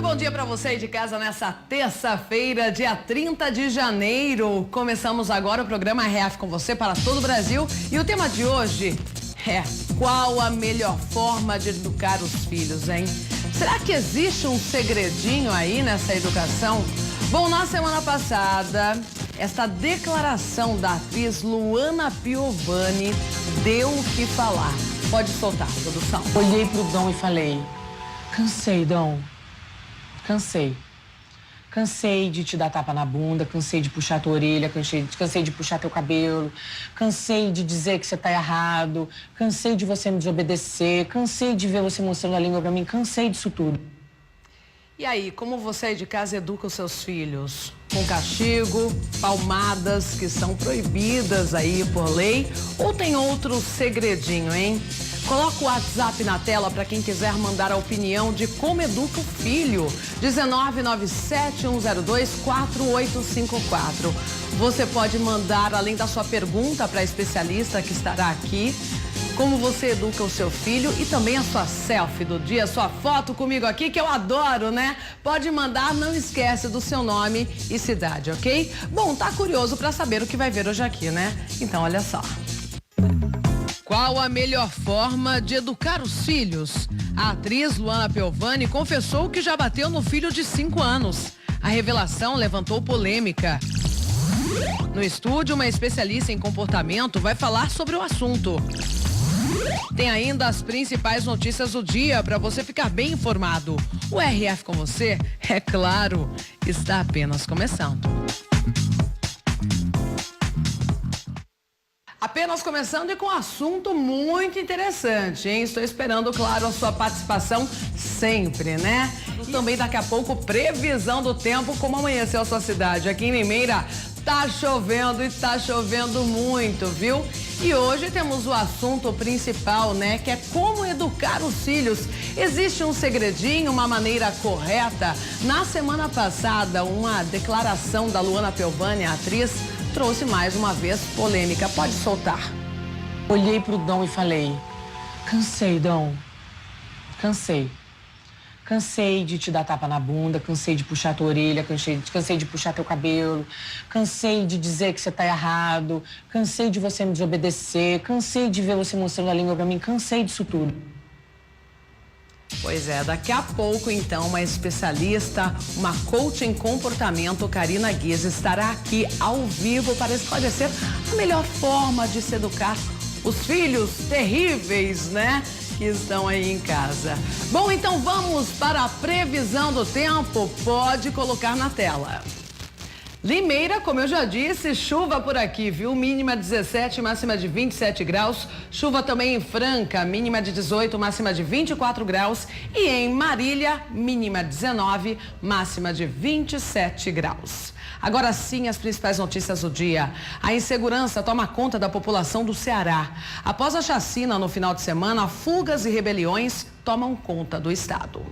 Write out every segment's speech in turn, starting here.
Muito bom dia para você aí de casa nessa terça-feira, dia 30 de janeiro. Começamos agora o programa RF com você para todo o Brasil. E o tema de hoje é: qual a melhor forma de educar os filhos, hein? Será que existe um segredinho aí nessa educação? Bom, na semana passada, essa declaração da atriz Luana Piovani deu o que falar. Pode soltar, produção. Olhei pro Dom e falei: cansei, Dom. Cansei. Cansei de te dar tapa na bunda, cansei de puxar tua orelha, cansei de puxar teu cabelo, cansei de dizer que você tá errado, cansei de você me desobedecer, cansei de ver você mostrando a língua pra mim, cansei disso tudo. E aí, como você aí de casa educa os seus filhos? Com castigo, palmadas que são proibidas aí por lei, ou tem outro segredinho, hein? Coloca o WhatsApp na tela para quem quiser mandar a opinião de como educa o filho. 1997-102-4854. Você pode mandar, além da sua pergunta para a especialista que estará aqui, como você educa o seu filho e também a sua selfie do dia, sua foto comigo aqui, que eu adoro, né? Pode mandar, não esquece do seu nome e cidade, ok? Bom, tá curioso para saber o que vai ver hoje aqui, né? Então, olha só. Qual a melhor forma de educar os filhos? A atriz Luana Piovani confessou que já bateu no filho de 5 anos. A revelação levantou polêmica. No estúdio, uma especialista em comportamento vai falar sobre o assunto. Tem ainda as principais notícias do dia para você ficar bem informado. O RF com você, é claro, está apenas começando. Apenas começando e com um assunto muito interessante, hein? Estou esperando, claro, a sua participação sempre, né? E também daqui a pouco, previsão do tempo, como amanheceu a sua cidade. Aqui em Limeira, tá chovendo e tá chovendo muito, viu? E hoje temos o assunto principal, né? Que é como educar os filhos. Existe um segredinho, uma maneira correta? Na semana passada, uma declaração da Luana Piovani, a atriz, trouxe mais uma vez polêmica. Pode soltar. Olhei pro Dom e falei: cansei, Dom. Cansei. Cansei de te dar tapa na bunda, cansei de puxar tua orelha, cansei de puxar teu cabelo, cansei de dizer que você tá errado, cansei de você me desobedecer, cansei de ver você mostrando a língua pra mim, cansei disso tudo. Pois é, daqui a pouco, então, uma especialista, uma coach em comportamento, Karina Guiz, estará aqui ao vivo para esclarecer a melhor forma de se educar os filhos terríveis, né? Que estão aí em casa. Bom, então vamos para a previsão do tempo. Pode colocar na tela. Limeira, como eu já disse, chuva por aqui, viu? Mínima 17, máxima de 27 graus. Chuva também em Franca, mínima de 18, máxima de 24 graus. E em Marília, mínima 19, máxima de 27 graus. Agora sim, as principais notícias do dia. A insegurança toma conta da população do Ceará. Após a chacina no final de semana, fugas e rebeliões tomam conta do estado.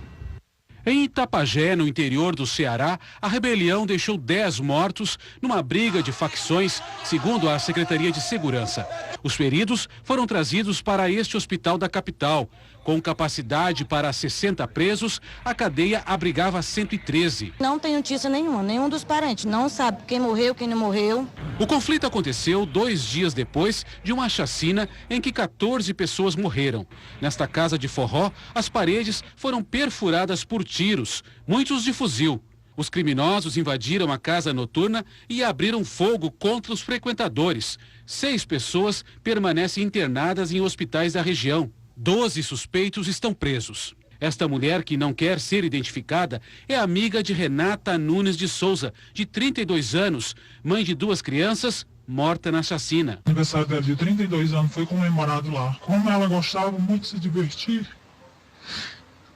Em Itapajé, no interior do Ceará, a rebelião deixou 10 mortos numa briga de facções, segundo a Secretaria de Segurança. Os feridos foram trazidos para este hospital da capital. Com capacidade para 60 presos, a cadeia abrigava 113. Não tem notícia nenhuma, nenhum dos parentes. Não sabe quem morreu, quem não morreu. O conflito aconteceu 2 dias depois de uma chacina em que 14 pessoas morreram. Nesta casa de forró, as paredes foram perfuradas por tiros, muitos de fuzil. Os criminosos invadiram a casa noturna e abriram fogo contra os frequentadores. 6 pessoas permanecem internadas em hospitais da região. 12 suspeitos estão presos. Esta mulher, que não quer ser identificada, é amiga de Renata Nunes de Souza, de 32 anos, mãe de 2 crianças, morta na chacina. O aniversário dela de 32 anos foi comemorado lá. Como ela gostava muito de se divertir,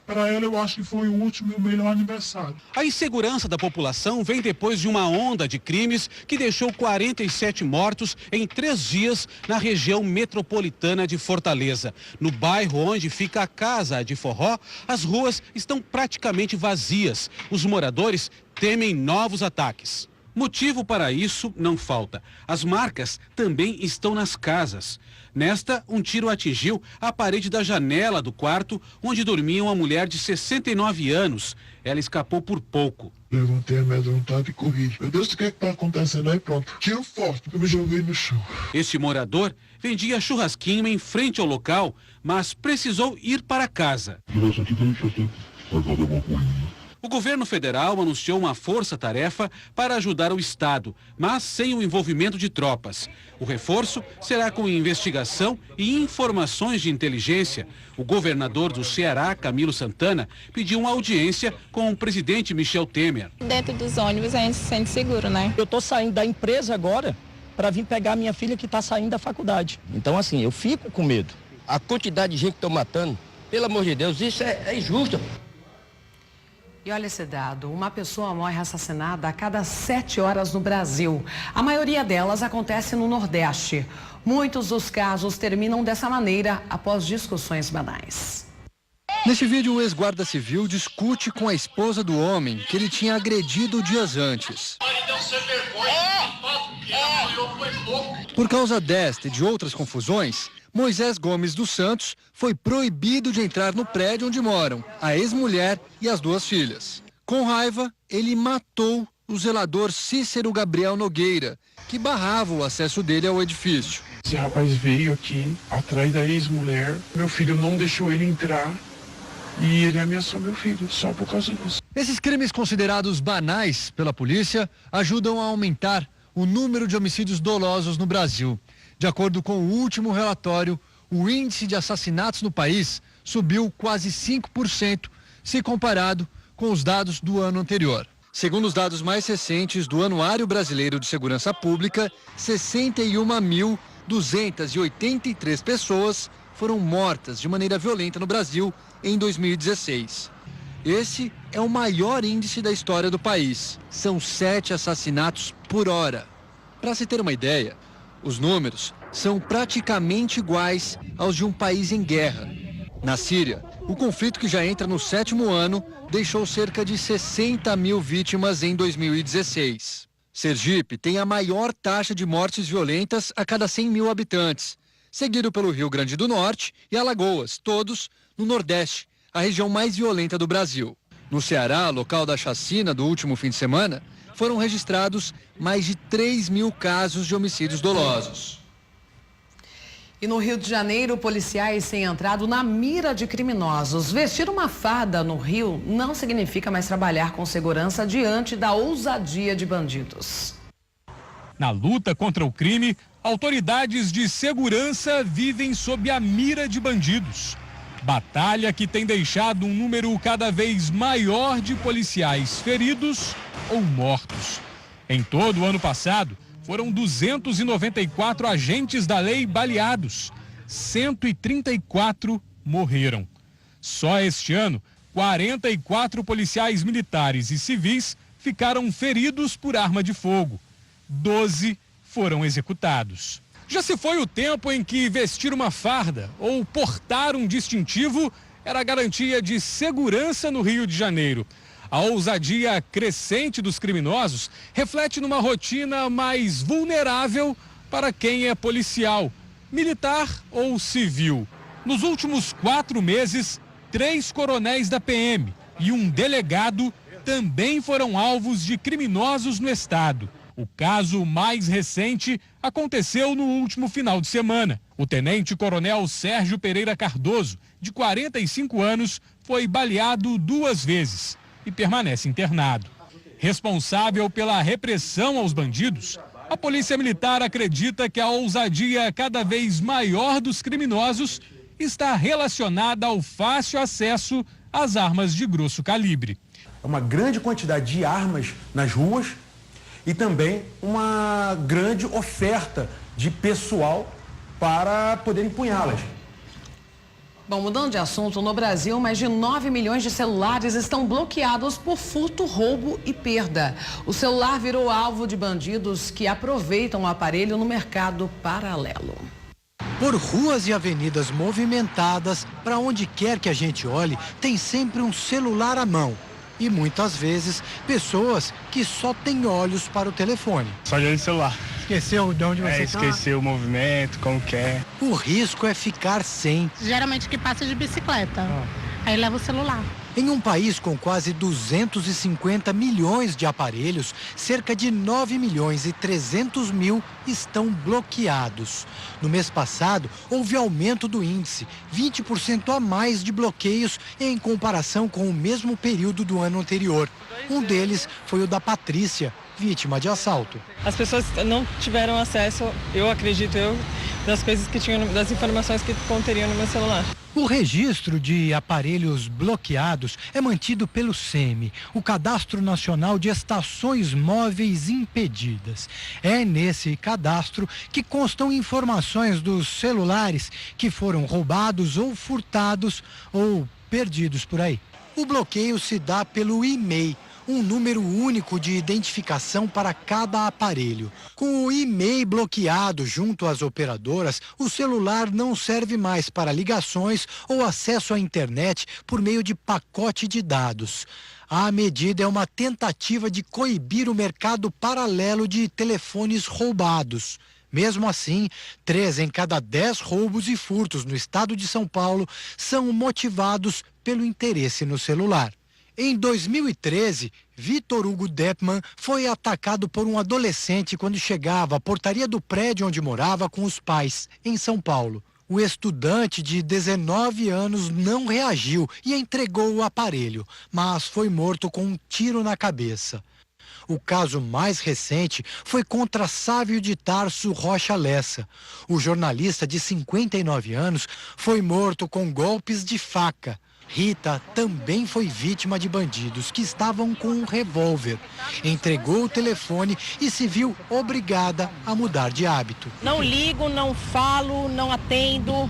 para ela eu acho que foi o último e o melhor aniversário. A insegurança da população vem depois de uma onda de crimes que deixou 47 mortos em 3 dias na região metropolitana de Fortaleza. No bairro onde fica a casa de forró, as ruas estão praticamente vazias. Os moradores temem novos ataques. Motivo para isso não falta. As marcas também estão nas casas. Nesta, um tiro atingiu a parede da janela do quarto onde dormia uma mulher de 69 anos. Ela escapou por pouco. Levantei amedrontado e corri. Meu Deus, o que está acontecendo? Aí pronto. Tiro forte, eu me joguei no chão. Este morador vendia churrasquinho em frente ao local, mas precisou ir para casa. O governo federal anunciou uma força-tarefa para ajudar o Estado, mas sem o envolvimento de tropas. O reforço será com investigação e informações de inteligência. O governador do Ceará, Camilo Santana, pediu uma audiência com o presidente Michel Temer. Dentro dos ônibus a gente se sente seguro, né? Eu estou saindo da empresa agora para vir pegar minha filha que está saindo da faculdade. Então, assim, eu fico com medo. A quantidade de gente que estão matando, pelo amor de Deus, isso é injusto. E olha esse dado, uma pessoa morre assassinada a cada 7 horas no Brasil. A maioria delas acontece no Nordeste. Muitos dos casos terminam dessa maneira após discussões banais. Neste vídeo, o ex-guarda civil discute com a esposa do homem que ele tinha agredido dias antes. Por causa desta e de outras confusões, Moisés Gomes dos Santos foi proibido de entrar no prédio onde moram a ex-mulher e as 2 filhas. Com raiva, ele matou o zelador Cícero Gabriel Nogueira, que barrava o acesso dele ao edifício. Esse rapaz veio aqui atrás da ex-mulher. Meu filho não deixou ele entrar e ele ameaçou meu filho só por causa disso. Esses crimes considerados banais pela polícia ajudam a aumentar o número de homicídios dolosos no Brasil. De acordo com o último relatório, o índice de assassinatos no país subiu quase 5% se comparado com os dados do ano anterior. Segundo os dados mais recentes do Anuário Brasileiro de Segurança Pública, 61.283 pessoas foram mortas de maneira violenta no Brasil em 2016. Esse é o maior índice da história do país. São 7 assassinatos por hora. Para se ter uma ideia, os números são praticamente iguais aos de um país em guerra. Na Síria, o conflito, que já entra no 7º ano, deixou cerca de 60 mil vítimas em 2016. Sergipe tem a maior taxa de mortes violentas a cada 100 mil habitantes, seguido pelo Rio Grande do Norte e Alagoas, todos no Nordeste, a região mais violenta do Brasil. No Ceará, local da chacina do último fim de semana, foram registrados mais de 3 mil casos de homicídios dolosos. E no Rio de Janeiro, policiais têm entrado na mira de criminosos. Vestir uma farda no Rio não significa mais trabalhar com segurança diante da ousadia de bandidos. Na luta contra o crime, autoridades de segurança vivem sob a mira de bandidos. Batalha que tem deixado um número cada vez maior de policiais feridos ou mortos. Em todo o ano passado, foram 294 agentes da lei baleados. 134 morreram. Só este ano, 44 policiais militares e civis ficaram feridos por arma de fogo. 12 foram executados. Já se foi o tempo em que vestir uma farda ou portar um distintivo era garantia de segurança no Rio de Janeiro. A ousadia crescente dos criminosos reflete numa rotina mais vulnerável para quem é policial, militar ou civil. Nos últimos 4 meses, 3 coronéis da PM e um delegado também foram alvos de criminosos no estado. O caso mais recente aconteceu no último final de semana. O tenente-coronel Sérgio Pereira Cardoso, de 45 anos, foi baleado 2 vezes e permanece internado. Responsável pela repressão aos bandidos, a Polícia Militar acredita que a ousadia cada vez maior dos criminosos está relacionada ao fácil acesso às armas de grosso calibre. É uma grande quantidade de armas nas ruas e também uma grande oferta de pessoal para poder empunhá-las. Bom, mudando de assunto, no Brasil, mais de 9 milhões de celulares estão bloqueados por furto, roubo e perda. O celular virou alvo de bandidos que aproveitam o aparelho no mercado paralelo. Por ruas e avenidas movimentadas, para onde quer que a gente olhe, tem sempre um celular à mão. E muitas vezes, pessoas que só têm olhos para o telefone. Só de olho no celular. Esqueceu de onde você está? Esqueceu o movimento, como que é. O risco é ficar sem. Geralmente que passa de bicicleta. Aí leva o celular. Em um país com quase 250 milhões de aparelhos, cerca de 9 milhões e 300 mil estão bloqueados. No mês passado, houve aumento do índice, 20% a mais de bloqueios em comparação com o mesmo período do ano anterior. Um deles foi o da Patrícia, vítima de assalto. As pessoas não tiveram acesso, eu acredito, das coisas que tinham, das informações que conteriam no meu celular. O registro de aparelhos bloqueados é mantido pelo CEMI, o Cadastro Nacional de Estações Móveis Impedidas. É nesse cadastro que constam informações dos celulares que foram roubados ou furtados ou perdidos por aí. O bloqueio se dá pelo e-mail, um número único de identificação para cada aparelho. Com o e-mail bloqueado junto às operadoras, o celular não serve mais para ligações ou acesso à internet por meio de pacote de dados. A medida é uma tentativa de coibir o mercado paralelo de telefones roubados. Mesmo assim, 3 em cada 10 roubos e furtos no estado de São Paulo são motivados pelo interesse no celular. Em 2013, Vitor Hugo Deppmann foi atacado por um adolescente quando chegava à portaria do prédio onde morava com os pais, em São Paulo. O estudante de 19 anos não reagiu e entregou o aparelho, mas foi morto com um tiro na cabeça. O caso mais recente foi contra Sávio de Tarso Rocha Lessa. O jornalista de 59 anos foi morto com golpes de faca. Rita também foi vítima de bandidos que estavam com um revólver. Entregou o telefone e se viu obrigada a mudar de hábito. Não ligo, não falo, não atendo.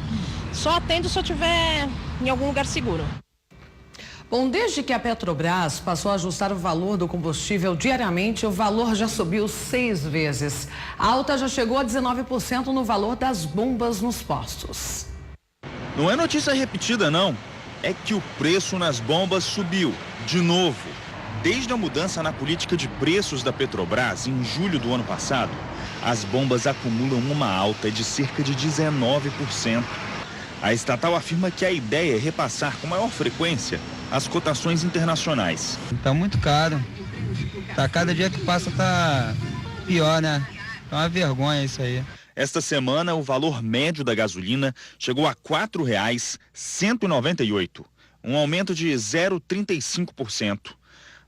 Só atendo se eu estiver em algum lugar seguro. Bom, desde que a Petrobras passou a ajustar o valor do combustível diariamente, o valor já subiu 6 vezes. A alta já chegou a 19% no valor das bombas nos postos. Não é notícia repetida, não. É que o preço nas bombas subiu, de novo. Desde a mudança na política de preços da Petrobras, em julho do ano passado, as bombas acumulam uma alta de cerca de 19%. A estatal afirma que a ideia é repassar com maior frequência as cotações internacionais. Tá muito caro. Cada dia que passa tá pior, né? É uma vergonha isso aí. Esta semana, o valor médio da gasolina chegou a R$ 4,198, um aumento de 0,35%.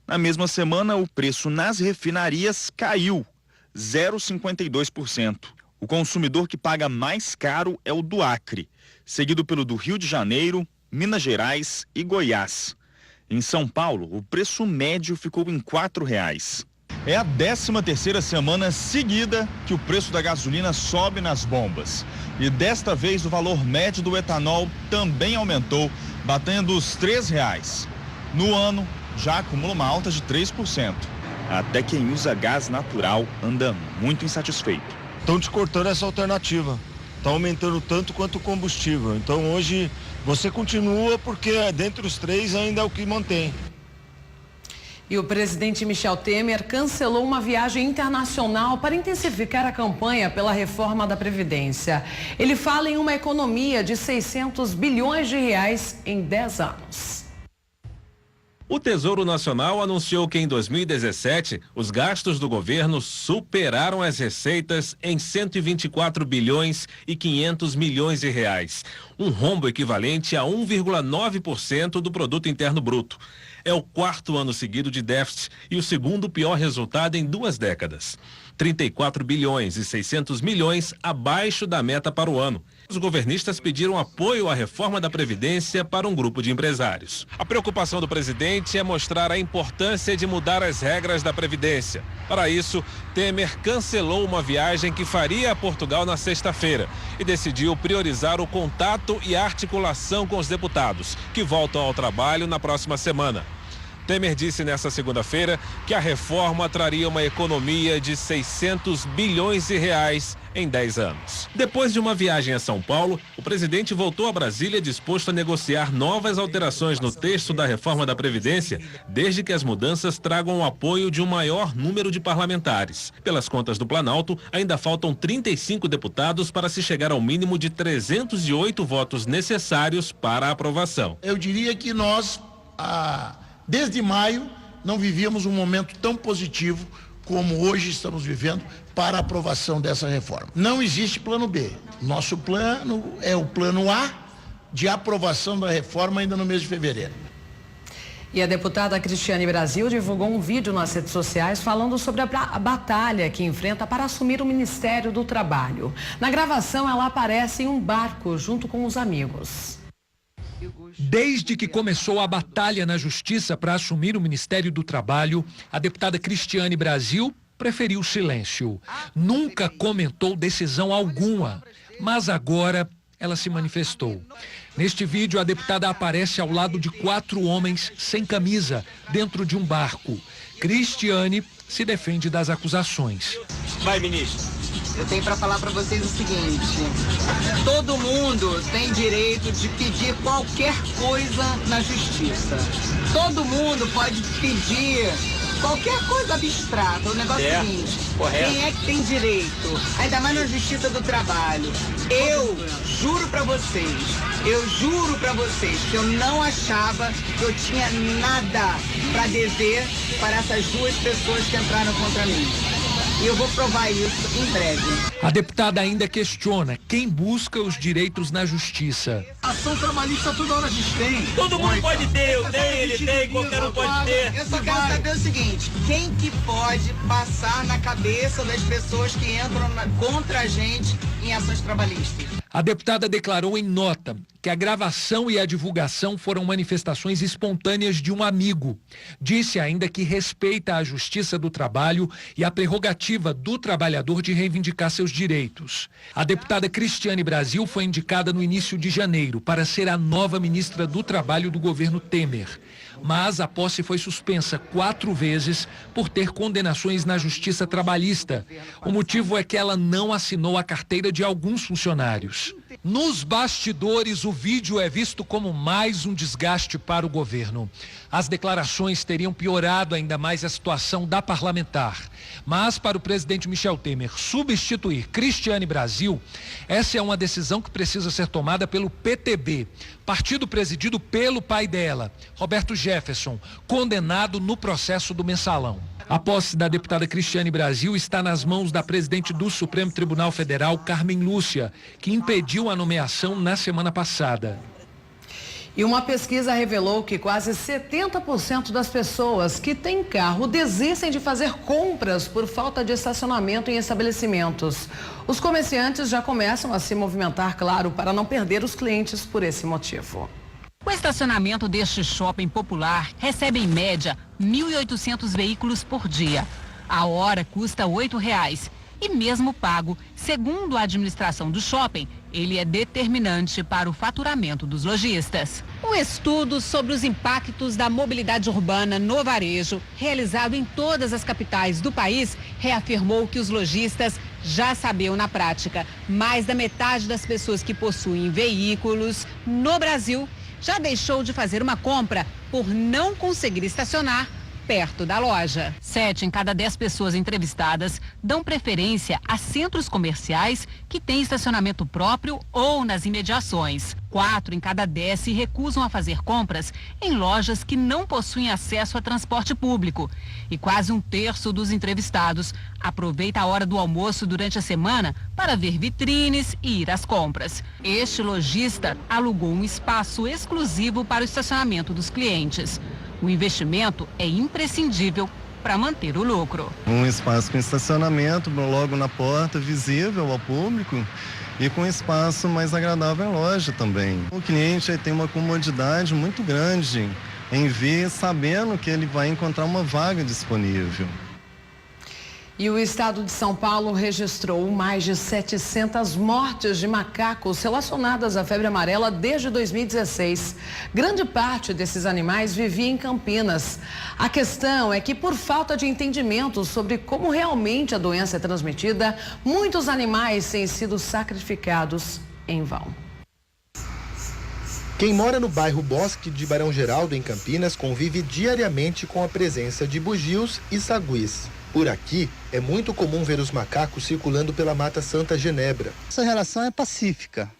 Na mesma semana, o preço nas refinarias caiu 0,52%. O consumidor que paga mais caro é o do Acre, seguido pelo do Rio de Janeiro, Minas Gerais e Goiás. Em São Paulo, o preço médio ficou em R$ 4,00. É a 13ª semana seguida que o preço da gasolina sobe nas bombas. E desta vez o valor médio do etanol também aumentou, batendo os R$ 3,00. No ano, já acumula uma alta de 3%. Até quem usa gás natural anda muito insatisfeito. Estão te cortando essa alternativa. Está aumentando tanto quanto o combustível. Então hoje você continua porque dentre os 3 ainda é o que mantém. E o presidente Michel Temer cancelou uma viagem internacional para intensificar a campanha pela reforma da Previdência. Ele fala em uma economia de 600 bilhões de reais em 10 anos. O Tesouro Nacional anunciou que em 2017 os gastos do governo superaram as receitas em 124 bilhões e 500 milhões de reais, um rombo equivalente a 1,9% do produto interno bruto. É o 4º ano seguido de déficit e o segundo pior resultado em 2 décadas. 34 bilhões e 600 milhões abaixo da meta para o ano. Os governistas pediram apoio à reforma da Previdência para um grupo de empresários. A preocupação do presidente é mostrar a importância de mudar as regras da Previdência. Para isso, Temer cancelou uma viagem que faria a Portugal na sexta-feira e decidiu priorizar o contato e a articulação com os deputados, que voltam ao trabalho na próxima semana. Temer disse nesta segunda-feira que a reforma traria uma economia de 600 bilhões de reais em 10 anos. Depois de uma viagem a São Paulo, o presidente voltou a Brasília disposto a negociar novas alterações no texto da reforma da Previdência, desde que as mudanças tragam o apoio de um maior número de parlamentares. Pelas contas do Planalto, ainda faltam 35 deputados para se chegar ao mínimo de 308 votos necessários para a aprovação. Eu diria que nós, desde maio, não vivíamos um momento tão positivo como hoje estamos vivendo para a aprovação dessa reforma. Não existe plano B. Nosso plano é o plano A de aprovação da reforma ainda no mês de fevereiro. E a deputada Cristiane Brasil divulgou um vídeo nas redes sociais falando sobre a batalha que enfrenta para assumir o Ministério do Trabalho. Na gravação, ela aparece em um barco junto com os amigos. Desde que começou a batalha na Justiça para assumir o Ministério do Trabalho, a deputada Cristiane Brasil preferiu silêncio. Nunca comentou decisão alguma, mas agora ela se manifestou. Neste vídeo, a deputada aparece ao lado de 4 homens sem camisa, dentro de um barco. Cristiane se defende das acusações. Vai, ministro. Eu tenho para falar para vocês o seguinte: todo mundo tem direito de pedir qualquer coisa na justiça. Todo mundo pode pedir qualquer coisa abstrata. O negócio é o seguinte: quem é que tem direito? Ainda mais na justiça do trabalho. Eu juro para vocês que eu não achava que eu tinha nada para dever para essas 2 pessoas que entraram contra mim. E eu vou provar isso em breve. A deputada ainda questiona quem busca os direitos na justiça. Ação trabalhista toda hora a gente tem. Todo mundo pode ter, eu tenho, ele tem, qualquer um pode ter. Eu só quero saber o seguinte: quem que pode passar na cabeça das pessoas que entram contra a gente em ações trabalhistas? A deputada declarou em nota que a gravação e a divulgação foram manifestações espontâneas de um amigo. Disse ainda que respeita a Justiça do Trabalho e a prerrogativa do trabalhador de reivindicar seus direitos. A deputada Cristiane Brasil foi indicada no início de janeiro para ser a nova ministra do Trabalho do governo Temer. Mas a posse foi suspensa 4 vezes por ter condenações na Justiça Trabalhista. O motivo é que ela não assinou a carteira de alguns funcionários. Nos bastidores, o vídeo é visto como mais um desgaste para o governo. As declarações teriam piorado ainda mais a situação da parlamentar. Mas para o presidente Michel Temer substituir Cristiane Brasil, essa é uma decisão que precisa ser tomada pelo PTB, partido presidido pelo pai dela, Roberto Jefferson, condenado no processo do Mensalão. A posse da deputada Cristiane Brasil está nas mãos da presidente do Supremo Tribunal Federal, Carmen Lúcia, que impediu a nomeação na semana passada. E uma pesquisa revelou que quase 70% das pessoas que têm carro desistem de fazer compras por falta de estacionamento em estabelecimentos. Os comerciantes já começam a se movimentar, claro, para não perder os clientes por esse motivo. O estacionamento deste shopping popular recebe em média 1.800 veículos por dia. A hora custa R$ 8,00 e mesmo pago, segundo a administração do shopping, ele é determinante para o faturamento dos lojistas. Um estudo sobre os impactos da mobilidade urbana no varejo, realizado em todas as capitais do país, reafirmou que os lojistas já sabiam na prática. Mais da metade das pessoas que possuem veículos no Brasil já deixou de fazer uma compra por não conseguir estacionar perto da loja. 7 em cada 10 pessoas entrevistadas dão preferência a centros comerciais que têm estacionamento próprio ou nas imediações. 4 em cada 10 se recusam a fazer compras em lojas que não possuem acesso a transporte público. E quase 1/3 dos entrevistados aproveita a hora do almoço durante a semana para ver vitrines e ir às compras. Este lojista alugou um espaço exclusivo para o estacionamento dos clientes. O investimento é imprescindível para manter o lucro. Um espaço com estacionamento logo na porta, visível ao público e com espaço mais agradável em loja também. O cliente tem uma comodidade muito grande em vir sabendo que ele vai encontrar uma vaga disponível. E o estado de São Paulo registrou mais de 700 mortes de macacos relacionadas à febre amarela desde 2016. Grande parte desses animais vivia em Campinas. A questão é que, por falta de entendimento sobre como realmente a doença é transmitida, muitos animais têm sido sacrificados em vão. Quem mora no bairro Bosque de Barão Geraldo, em Campinas, convive diariamente com a presença de bugios e saguis. Por aqui, é muito comum ver os macacos circulando pela Mata Santa Genebra. Essa relação é pacífica,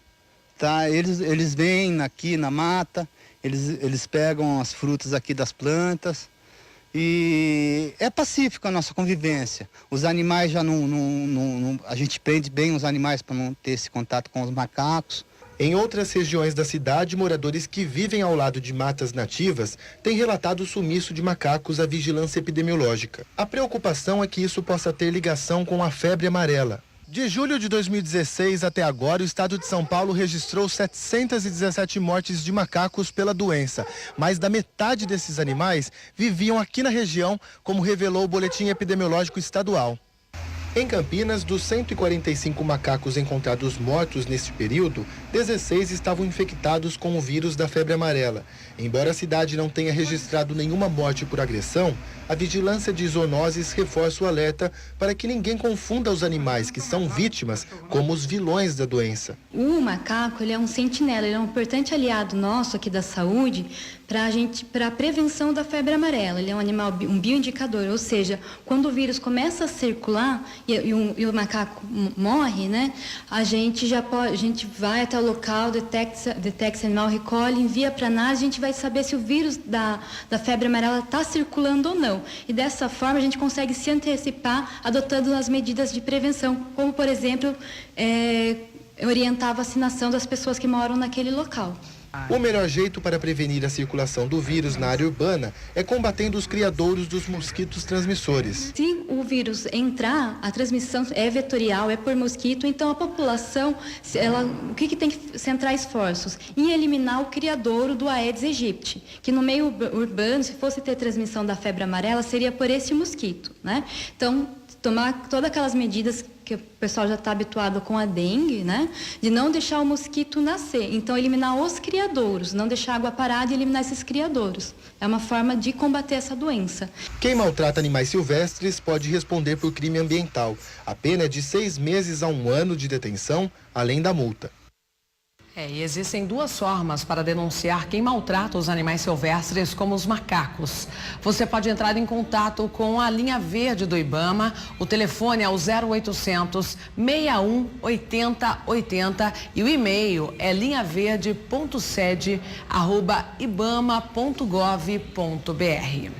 tá? Eles vêm aqui na mata, eles pegam as frutas aqui das plantas e é pacífica a nossa convivência. Os animais já a gente prende bem os animais para não ter esse contato com os macacos. Em outras regiões da cidade, moradores que vivem ao lado de matas nativas têm relatado o sumiço de macacos à vigilância epidemiológica. A preocupação é que isso possa ter ligação com a febre amarela. De julho de 2016 até agora, o estado de São Paulo registrou 717 mortes de macacos pela doença. Mais da metade desses animais viviam aqui na região, como revelou o boletim epidemiológico estadual. Em Campinas, dos 145 macacos encontrados mortos neste período, 16 estavam infectados com o vírus da febre amarela. Embora a cidade não tenha registrado nenhuma morte por agressão, a vigilância de zoonoses reforça o alerta para que ninguém confunda os animais que são vítimas como os vilões da doença. O macaco, ele é um sentinela, ele é um importante aliado nosso aqui da saúde para a prevenção da febre amarela. Ele é um animal, um bioindicador, ou seja, quando o vírus começa a circular e o macaco morre, né? A gente vai até o local, detecta esse animal, recolhe, envia para a análise, a gente vai saber se o vírus da febre amarela está circulando ou não. E dessa forma a gente consegue se antecipar adotando as medidas de prevenção, como por exemplo, orientar a vacinação das pessoas que moram naquele local. O melhor jeito para prevenir a circulação do vírus na área urbana é combatendo os criadouros dos mosquitos transmissores. Se o vírus entrar, a transmissão é vetorial, é por mosquito, então a população, o que tem que centrar esforços? Em eliminar o criadouro do Aedes aegypti, que no meio urbano, se fosse ter transmissão da febre amarela, seria por esse mosquito, né? Então, tomar todas aquelas medidas que o pessoal já está habituado com a dengue, né? De não deixar o mosquito nascer. Então, eliminar os criadouros, não deixar a água parada e eliminar esses criadouros. É uma forma de combater essa doença. Quem maltrata animais silvestres pode responder por crime ambiental. A pena é de 6 meses a 1 ano de detenção, além da multa. E existem 2 formas para denunciar quem maltrata os animais silvestres, como os macacos. Você pode entrar em contato com a linha verde do IBAMA. O telefone é o 0800 61 80 80 e o e-mail é linhaverde.sede@ibama.gov.br.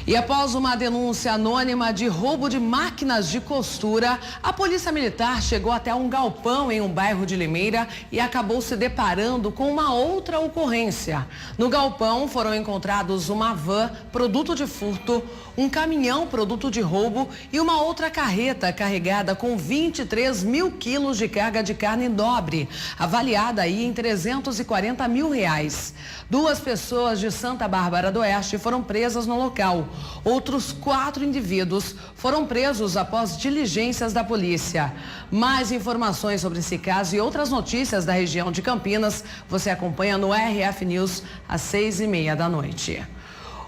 E após uma denúncia anônima de roubo de máquinas de costura, a Polícia Militar chegou até um galpão em um bairro de Limeira e acabou se deparando com uma outra ocorrência. No galpão foram encontrados uma van, produto de furto, um caminhão, produto de roubo e uma outra carreta carregada com 23 mil quilos de carga de carne nobre, avaliada aí em R$340 mil. 2 pessoas de Santa Bárbara do Oeste foram presas no local. Outros 4 indivíduos foram presos após diligências da polícia. Mais informações sobre esse caso e outras notícias da região de Campinas, você acompanha no RF News às 6h30 da noite.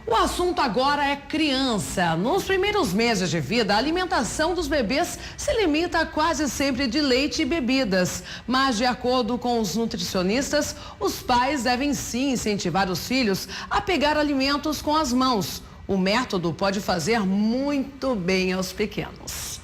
O assunto agora é criança. Nos primeiros meses de vida, a alimentação dos bebês se limita quase sempre de leite e bebidas. Mas, de acordo com os nutricionistas, os pais devem sim incentivar os filhos a pegar alimentos com as mãos. O método pode fazer muito bem aos pequenos.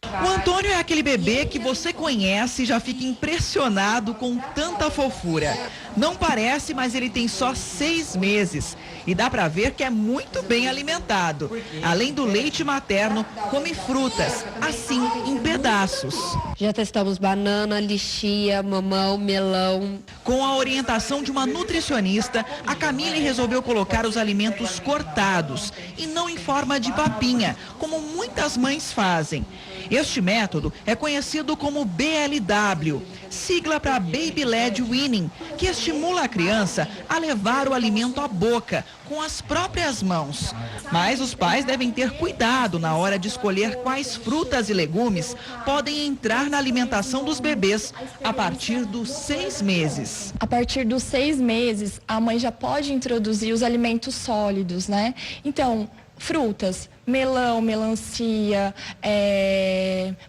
O Antônio é aquele bebê que você conhece e já fica impressionado com tanta fofura. Não parece, mas ele tem só 6 meses. E dá pra ver que é muito bem alimentado. Além do leite materno, come frutas, assim, em pedaços. Já testamos banana, lixia, mamão, melão. Com a orientação de uma nutricionista, a Camille resolveu colocar os alimentos cortados e não em forma de papinha, como muitas mães fazem. Este método é conhecido como BLW. sigla para Baby Led Weaning, que estimula a criança a levar o alimento à boca com as próprias mãos. Mas os pais devem ter cuidado na hora de escolher quais frutas e legumes podem entrar na alimentação dos bebês a partir dos 6 meses. A partir dos 6 meses, a mãe já pode introduzir os alimentos sólidos, né? Então, frutas, melão, melancia,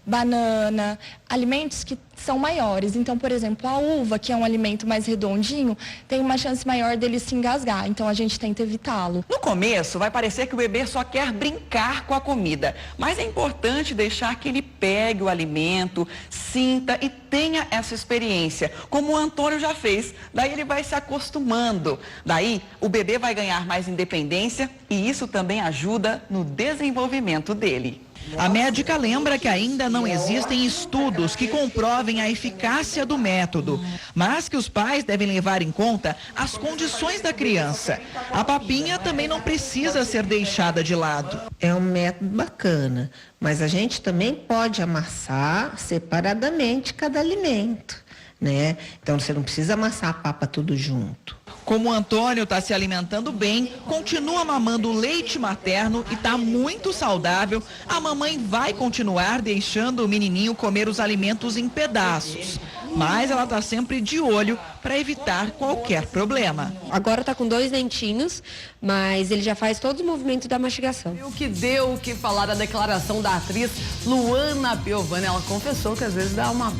banana, alimentos que são maiores. Então, por exemplo, a uva, que é um alimento mais redondinho, tem uma chance maior dele se engasgar. Então, a gente tenta evitá-lo. No começo, vai parecer que o bebê só quer brincar com a comida. Mas é importante deixar que ele pegue o alimento, sinta e tenha essa experiência, como o Antônio já fez. Daí ele vai se acostumando. Daí, o bebê vai ganhar mais independência e isso também ajuda no desenvolvimento dele. A médica lembra que ainda não existem estudos que comprovem a eficácia do método, mas que os pais devem levar em conta as condições da criança. A papinha também não precisa ser deixada de lado. É um método bacana, mas a gente também pode amassar separadamente cada alimento, né? Então você não precisa amassar a papa tudo junto. Como o Antônio está se alimentando bem, continua mamando leite materno e está muito saudável, a mamãe vai continuar deixando o menininho comer os alimentos em pedaços. Mas ela está sempre de olho para evitar qualquer problema. Agora está com 2 dentinhos, mas ele já faz todo o movimento da mastigação. O que deu o que falar a declaração da atriz Luana Piovani. Ela confessou que às vezes dá umas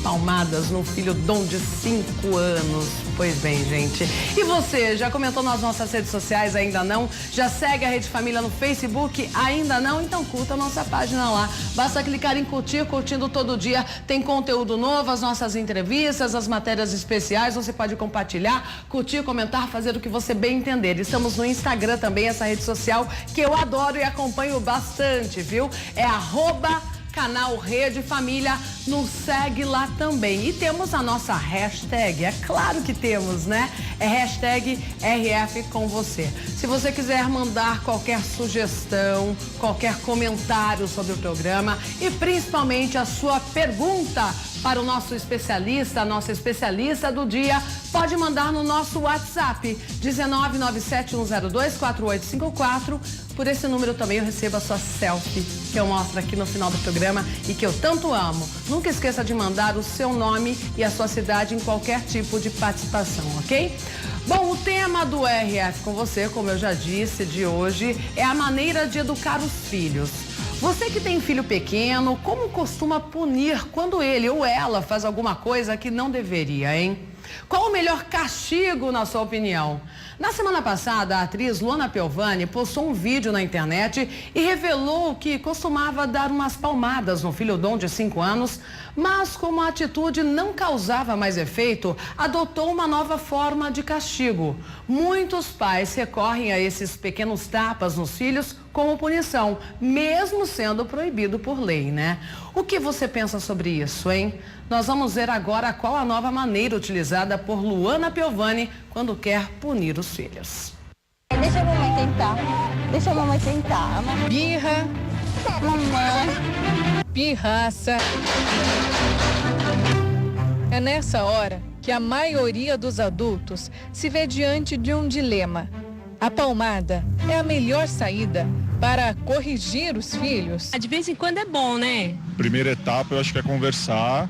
palmadas no filho Dom de 5 anos. Pois bem, gente. E você, já comentou nas nossas redes sociais? Ainda não? Já segue a Rede Família no Facebook? Ainda não? Então curta a nossa página lá. Basta clicar em curtir, curtindo todo dia. Tem conteúdo novo, as nossas entrevistas, as matérias especiais. Você pode compartilhar, curtir, comentar, fazer o que você bem entender. Estamos no Instagram também, essa rede social que eu adoro e acompanho bastante, viu? É @canal Rede Família, nos segue lá também. E temos a nossa hashtag, é claro que temos, né? É hashtag RF com você. Se você quiser mandar qualquer sugestão, qualquer comentário sobre o programa e principalmente a sua pergunta para o nosso especialista, a nossa especialista do dia, pode mandar no nosso WhatsApp, 19971024854. Por esse número também eu recebo a sua selfie, que eu mostro aqui no final do programa e que eu tanto amo. Nunca esqueça de mandar o seu nome e a sua cidade em qualquer tipo de participação, ok? Bom, o tema do RF com você, como eu já disse, de hoje, é a maneira de educar os filhos. Você que tem filho pequeno, como costuma punir quando ele ou ela faz alguma coisa que não deveria, hein? Qual o melhor castigo, na sua opinião? Na semana passada, a atriz Luana Piovani postou um vídeo na internet e revelou que costumava dar umas palmadas no filho Dom de 5 anos, mas como a atitude não causava mais efeito, adotou uma nova forma de castigo. Muitos pais recorrem a esses pequenos tapas nos filhos como punição, mesmo sendo proibido por lei, né? O que você pensa sobre isso, hein? Nós vamos ver agora qual a nova maneira utilizada por Luana Piovani quando quer punir os filhos. Deixa a mamãe tentar. Deixa a mamãe tentar. Birra. Mamãe. Pirraça. É nessa hora que a maioria dos adultos se vê diante de um dilema. A palmada é a melhor saída para corrigir os filhos? De vez em quando é bom, né? Primeira etapa, eu acho que é conversar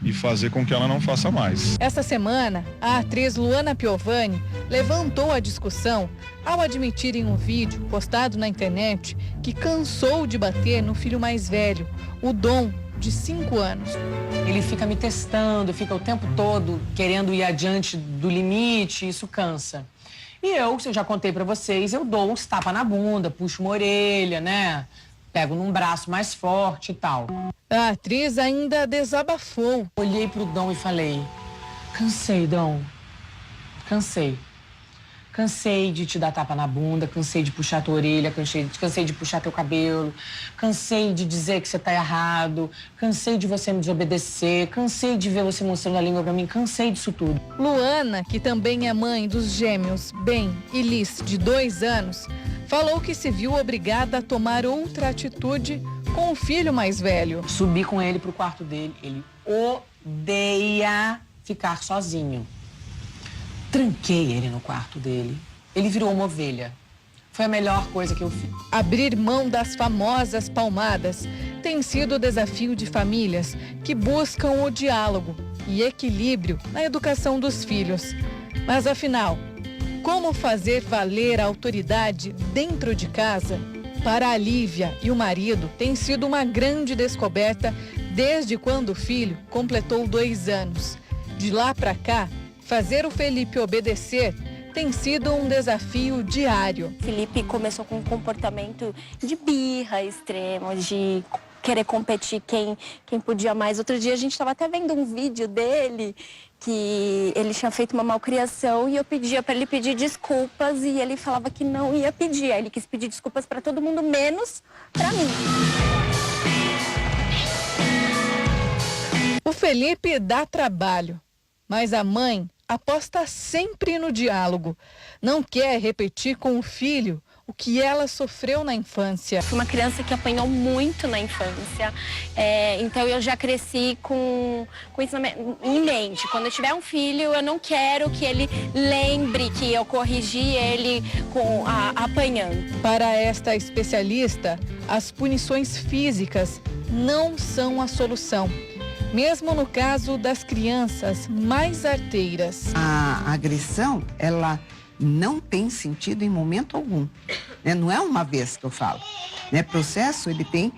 e fazer com que ela não faça mais. Essa semana, a atriz Luana Piovani levantou a discussão ao admitir em um vídeo postado na internet que cansou de bater no filho mais velho, o Dom, de 5 anos. Ele fica me testando, fica o tempo todo querendo ir adiante do limite, isso cansa. E eu já contei pra vocês, eu dou uns tapas na bunda, puxo uma orelha, né? Pego num braço mais forte e tal. A atriz ainda desabafou. Olhei pro Dom e falei, cansei, Dom, cansei. Cansei de te dar tapa na bunda, cansei de puxar tua orelha, cansei de puxar teu cabelo, cansei de dizer que você tá errado, cansei de você me desobedecer, cansei de ver você mostrando a língua pra mim, cansei disso tudo. Luana, que também é mãe dos gêmeos Ben e Liz, de 2 anos, falou que se viu obrigada a tomar outra atitude com o filho mais velho. Subi com ele pro quarto dele, ele odeia ficar sozinho. Tranquei ele no quarto dele. Ele virou uma ovelha. Foi a melhor coisa que eu fiz. Abrir mão das famosas palmadas tem sido o desafio de famílias que buscam o diálogo e equilíbrio na educação dos filhos. Mas afinal, como fazer valer a autoridade dentro de casa? Para a Lívia e o marido, tem sido uma grande descoberta desde quando o filho completou 2 anos. De lá para cá, fazer o Felipe obedecer tem sido um desafio diário. Felipe começou com um comportamento de birra extremo, de querer competir quem podia mais. Outro dia a gente estava até vendo um vídeo dele que ele tinha feito uma malcriação e eu pedia para ele pedir desculpas e ele falava que não ia pedir. Aí ele quis pedir desculpas para todo mundo, menos para mim. O Felipe dá trabalho, mas a mãe aposta sempre no diálogo. Não quer repetir com o filho o que ela sofreu na infância. Fui uma criança que apanhou muito na infância, então eu já cresci com isso em mente. Quando eu tiver um filho, eu não quero que ele lembre que eu corrigi ele apanhando. Para esta especialista, as punições físicas não são a solução. Mesmo no caso das crianças mais arteiras. A agressão, ela não tem sentido em momento algum. Né? Não é uma vez que eu falo. Né? Processo, ele tem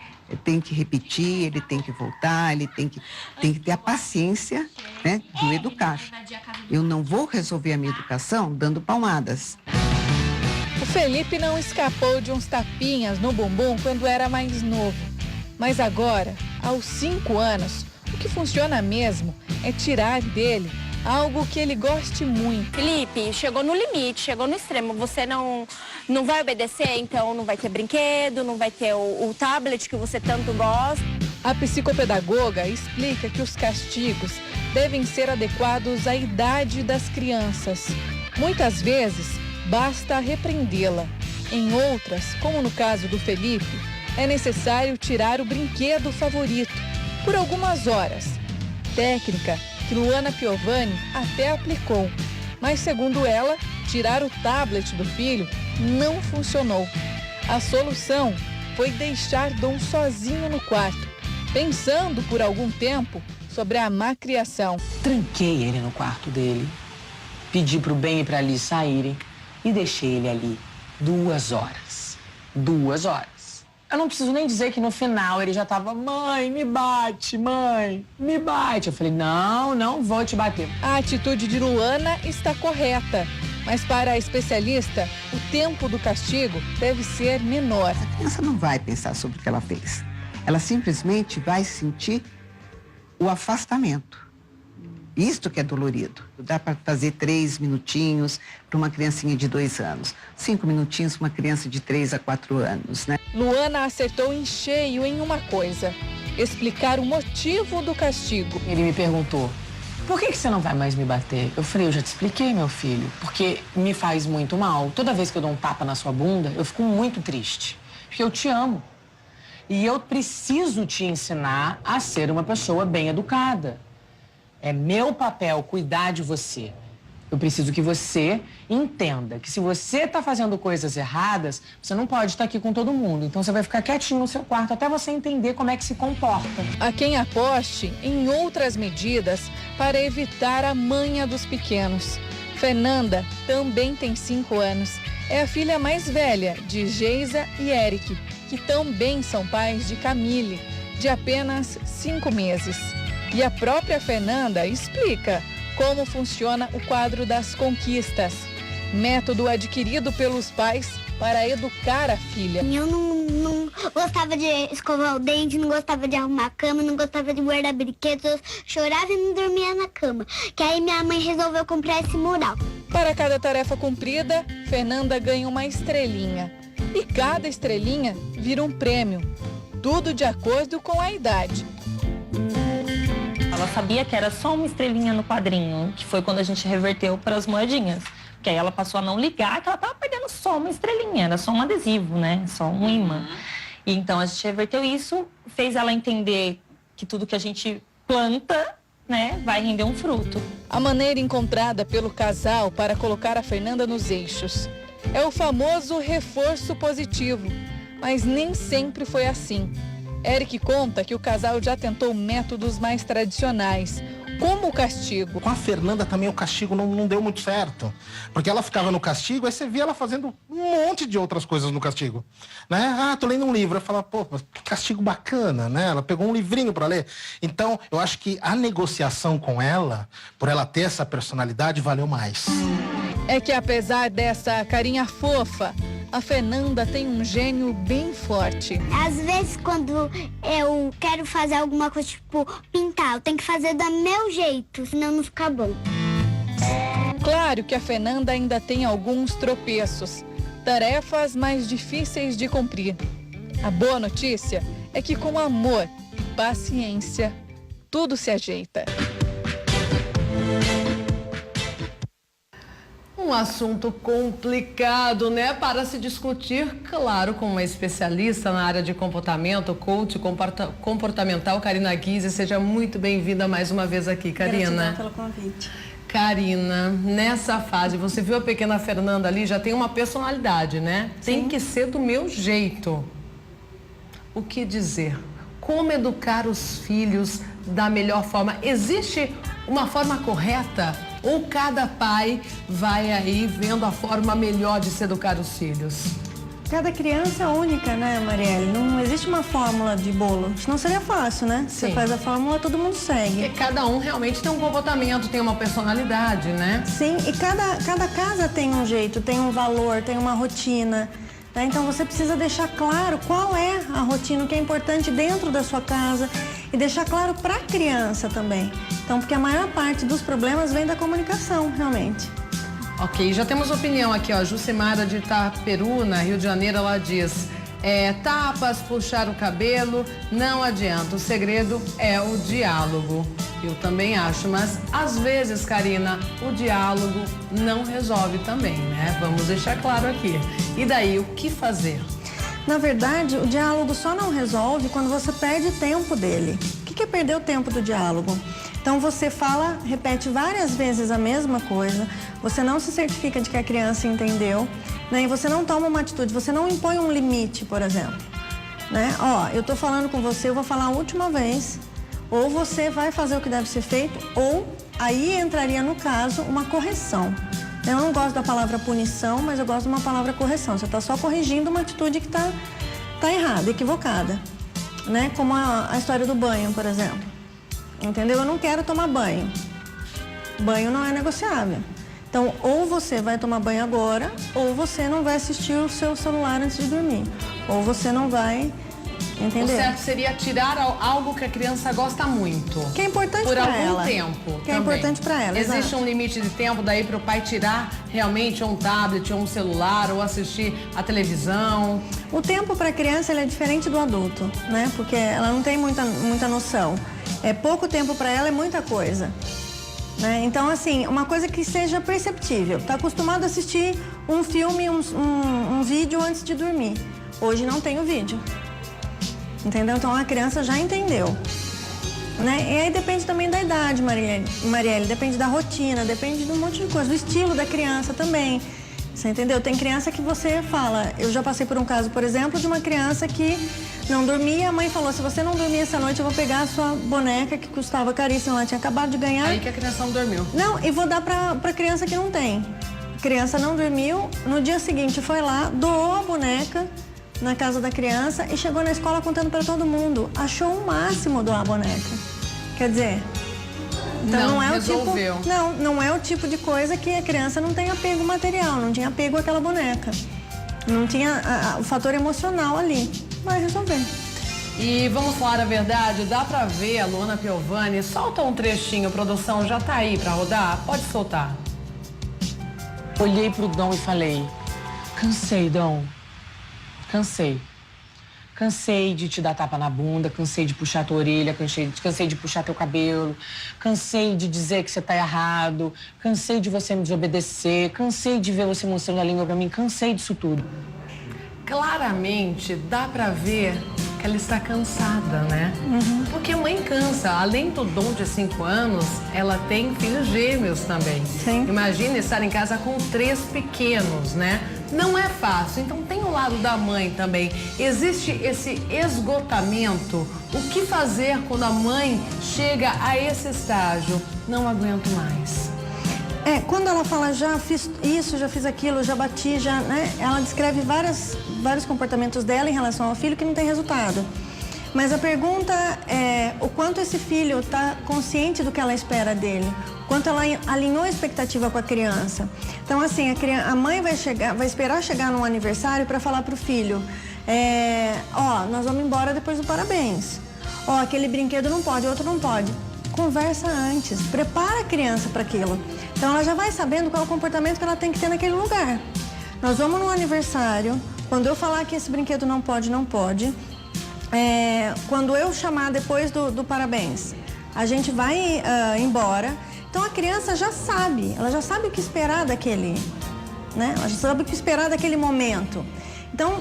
que repetir, ele tem que voltar, ele tem que ter a paciência, né, do educar. Eu não vou resolver a minha educação dando palmadas. O Felipe não escapou de uns tapinhas no bumbum quando era mais novo. Mas agora, aos 5 anos, o que funciona mesmo é tirar dele algo que ele goste muito. Felipe, chegou no limite, chegou no extremo. Você não vai obedecer, então não vai ter brinquedo, não vai ter o tablet que você tanto gosta. A psicopedagoga explica que os castigos devem ser adequados à idade das crianças. Muitas vezes, basta repreendê-la. Em outras, como no caso do Felipe, é necessário tirar o brinquedo favorito por algumas horas. Técnica que Luana Piovani até aplicou, mas segundo ela, tirar o tablet do filho não funcionou. A solução foi deixar Dom sozinho no quarto, pensando por algum tempo sobre a má criação. Tranquei ele no quarto dele, pedi pro Ben e pra Liz saírem e deixei ele ali 2 horas. 2 horas. Eu não preciso nem dizer que no final ele já tava, mãe, me bate, mãe, me bate. Eu falei, não vou te bater. A atitude de Luana está correta, mas para a especialista, o tempo do castigo deve ser menor. A criança não vai pensar sobre o que ela fez. Ela simplesmente vai sentir o afastamento. Isto que é dolorido. Dá para fazer 3 minutinhos para uma criancinha de 2 anos. 5 minutinhos para uma criança de 3 a 4 anos, né? Luana acertou em cheio em uma coisa: explicar o motivo do castigo. Ele me perguntou, por que você não vai mais me bater? Eu falei, eu já te expliquei, meu filho, porque me faz muito mal. Toda vez que eu dou um tapa na sua bunda, eu fico muito triste, porque eu te amo. E eu preciso te ensinar a ser uma pessoa bem educada. É meu papel cuidar de você. Eu preciso que você entenda que se você está fazendo coisas erradas, você não pode estar aqui com todo mundo. Então você vai ficar quietinho no seu quarto até você entender como é que se comporta. Há quem aposte em outras medidas para evitar a manha dos pequenos. Fernanda também tem 5 anos. É a filha mais velha de Geisa e Eric, que também são pais de Camille, de apenas 5 meses. E a própria Fernanda explica como funciona o quadro das conquistas, método adquirido pelos pais para educar a filha. Eu não gostava de escovar o dente, não gostava de arrumar a cama, não gostava de guardar brinquedos, eu chorava e não dormia na cama. Que aí minha mãe resolveu comprar esse mural. Para cada tarefa cumprida, Fernanda ganha uma estrelinha. E cada estrelinha vira um prêmio, tudo de acordo com a idade. Ela sabia que era só uma estrelinha no quadrinho, que foi quando a gente reverteu para as moedinhas. Porque aí ela passou a não ligar, que ela estava perdendo só uma estrelinha, era só um adesivo, né? Só um imã. E então a gente reverteu isso, fez ela entender que tudo que a gente planta né, vai render um fruto. A maneira encontrada pelo casal para colocar a Fernanda nos eixos é o famoso reforço positivo, mas nem sempre foi assim. Eric conta que o casal já tentou métodos mais tradicionais, como o castigo. Com a Fernanda também o castigo não deu muito certo, porque ela ficava no castigo, aí você via ela fazendo um monte de outras coisas no castigo, né? Ah, tô lendo um livro, eu falava, pô, que castigo bacana, né? Ela pegou um livrinho para ler. Então, eu acho que a negociação com ela, por ela ter essa personalidade, valeu mais. É que apesar dessa carinha fofa, a Fernanda tem um gênio bem forte. Às vezes, quando eu quero fazer alguma coisa, tipo pintar, eu tenho que fazer do meu jeito, senão não fica bom. Claro que a Fernanda ainda tem alguns tropeços, tarefas mais difíceis de cumprir. A boa notícia é que com amor e paciência, tudo se ajeita. Um assunto complicado, né? Para se discutir, claro, com uma especialista na área de comportamento, coach comportamental, Karina Guise. Seja muito bem-vinda mais uma vez aqui, Karina. Gratidão pelo convite. Karina, nessa fase, você viu a pequena Fernanda ali, já tem uma personalidade, né? Sim. Tem que ser do meu jeito. O que dizer? Como educar os filhos da melhor forma? Existe uma forma correta? Ou cada pai vai aí vendo a forma melhor de se educar os filhos? Cada criança é única, né, Marielle? Não existe uma fórmula de bolo. Senão seria fácil, né? Você faz a fórmula, todo mundo segue. E cada um realmente tem um comportamento, tem uma personalidade, né? Sim, e cada casa tem um jeito, tem um valor, tem uma rotina. Né? Então você precisa deixar claro qual é a rotina, o que é importante dentro da sua casa e deixar claro para a criança também. Então, porque a maior parte dos problemas vem da comunicação, realmente. Ok, já temos opinião aqui, ó. Jucimara de Itaperuna, Rio de Janeiro, ela diz: tapas, puxar o cabelo, não adianta. O segredo é o diálogo. Eu também acho, mas às vezes, Karina, o diálogo não resolve também, né? Vamos deixar claro aqui. E daí, o que fazer? Na verdade, o diálogo só não resolve quando você perde tempo dele. O que é perder o tempo do diálogo? Então você fala, repete várias vezes a mesma coisa, você não se certifica de que a criança entendeu, né? E você não toma uma atitude, você não impõe um limite, por exemplo. Né? Ó, eu tô falando com você, eu vou falar a última vez, ou você vai fazer o que deve ser feito, ou aí entraria no caso uma correção. Eu não gosto da palavra punição, mas eu gosto de uma palavra correção. Você está só corrigindo uma atitude que tá errada, equivocada. Né? Como a história do banho, por exemplo. Entendeu? Eu não quero tomar banho. Banho não é negociável. Então, ou você vai tomar banho agora, ou você não vai assistir o seu celular antes de dormir. Ou você não vai... Entendeu? O certo seria tirar algo que a criança gosta muito. Que é importante por para algum ela. tempo. Que é importante para ela. Existe exato. um limite de tempo daí para o pai tirar realmente um tablet ou um celular ou assistir a televisão? O tempo para a criança ele é diferente do adulto, né? Porque ela não tem muita noção. É pouco tempo para ela, é muita coisa. Né? Então, assim, uma coisa que seja perceptível. Está acostumado a assistir um filme, um vídeo antes de dormir. Hoje não tem o vídeo. Entendeu? Então a criança já entendeu. Né? E aí depende também da idade, Marielle, depende da rotina, depende de um monte de coisa, do estilo da criança também. Você entendeu? Tem criança que você fala, eu já passei por um caso, por exemplo, de uma criança que não dormia, a mãe falou, se você não dormir essa noite, eu vou pegar a sua boneca que custava caríssimo, ela tinha acabado de ganhar. Aí que a criança não dormiu. Não, e vou dar pra criança que não tem. A criança não dormiu, no dia seguinte foi lá, doou a boneca na casa da criança e chegou na escola contando para todo mundo. Achou o máximo doar a boneca. Quer dizer, então não é resolveu. o tipo, não é o tipo de coisa que a criança não tem apego material, não tinha apego àquela boneca. Não tinha o fator emocional ali. Vai resolver. E vamos falar a verdade, dá pra ver a Luana Piovani. Solta um trechinho, produção, já tá aí pra rodar? Pode soltar. Olhei pro Dom e falei: cansei, Dom. Cansei. Cansei de te dar tapa na bunda, cansei de puxar tua orelha, cansei de puxar teu cabelo, cansei de dizer que você tá errado, cansei de você me desobedecer, cansei de ver você mostrando a língua pra mim, cansei disso tudo. Claramente dá pra ver que ela está cansada, né? Porque a mãe cansa. Além do Dom de 5 anos, ela tem filhos gêmeos também. Sim. Imagina estar em casa com 3 pequenos, né? Não é fácil. Então tem o lado da mãe também. Existe esse esgotamento. O que fazer quando a mãe chega a esse estágio? Não aguento mais. Quando ela fala, já fiz isso, já fiz aquilo, já bati, já, né? Ela descreve vários comportamentos dela em relação ao filho que não tem resultado. Mas a pergunta é o quanto esse filho está consciente do que ela espera dele, o quanto ela alinhou a expectativa com a criança. Então, assim, a mãe vai esperar chegar num aniversário para falar pro filho, nós vamos embora depois do parabéns. Aquele brinquedo não pode, outro não pode. Conversa antes, prepara a criança para aquilo. Então ela já vai sabendo qual é o comportamento que ela tem que ter naquele lugar. Nós vamos no aniversário, quando eu falar que esse brinquedo não pode, não pode. Quando eu chamar depois do parabéns, a gente vai embora. Então a criança já sabe, ela já sabe o que esperar daquele, né? Ela já sabe o que esperar daquele momento. Então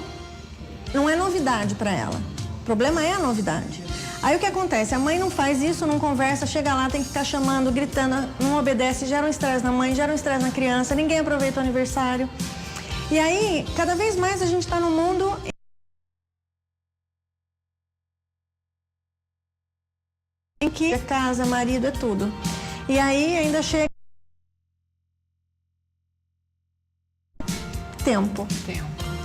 não é novidade para ela. O problema é a novidade. Aí o que acontece? A mãe não faz isso, não conversa, chega lá, tem que ficar chamando, gritando, não obedece, gera um estresse na mãe, gera um estresse na criança, ninguém aproveita o aniversário. E aí, cada vez mais a gente está no mundo em que é casa, marido, é tudo. E aí ainda chega tempo.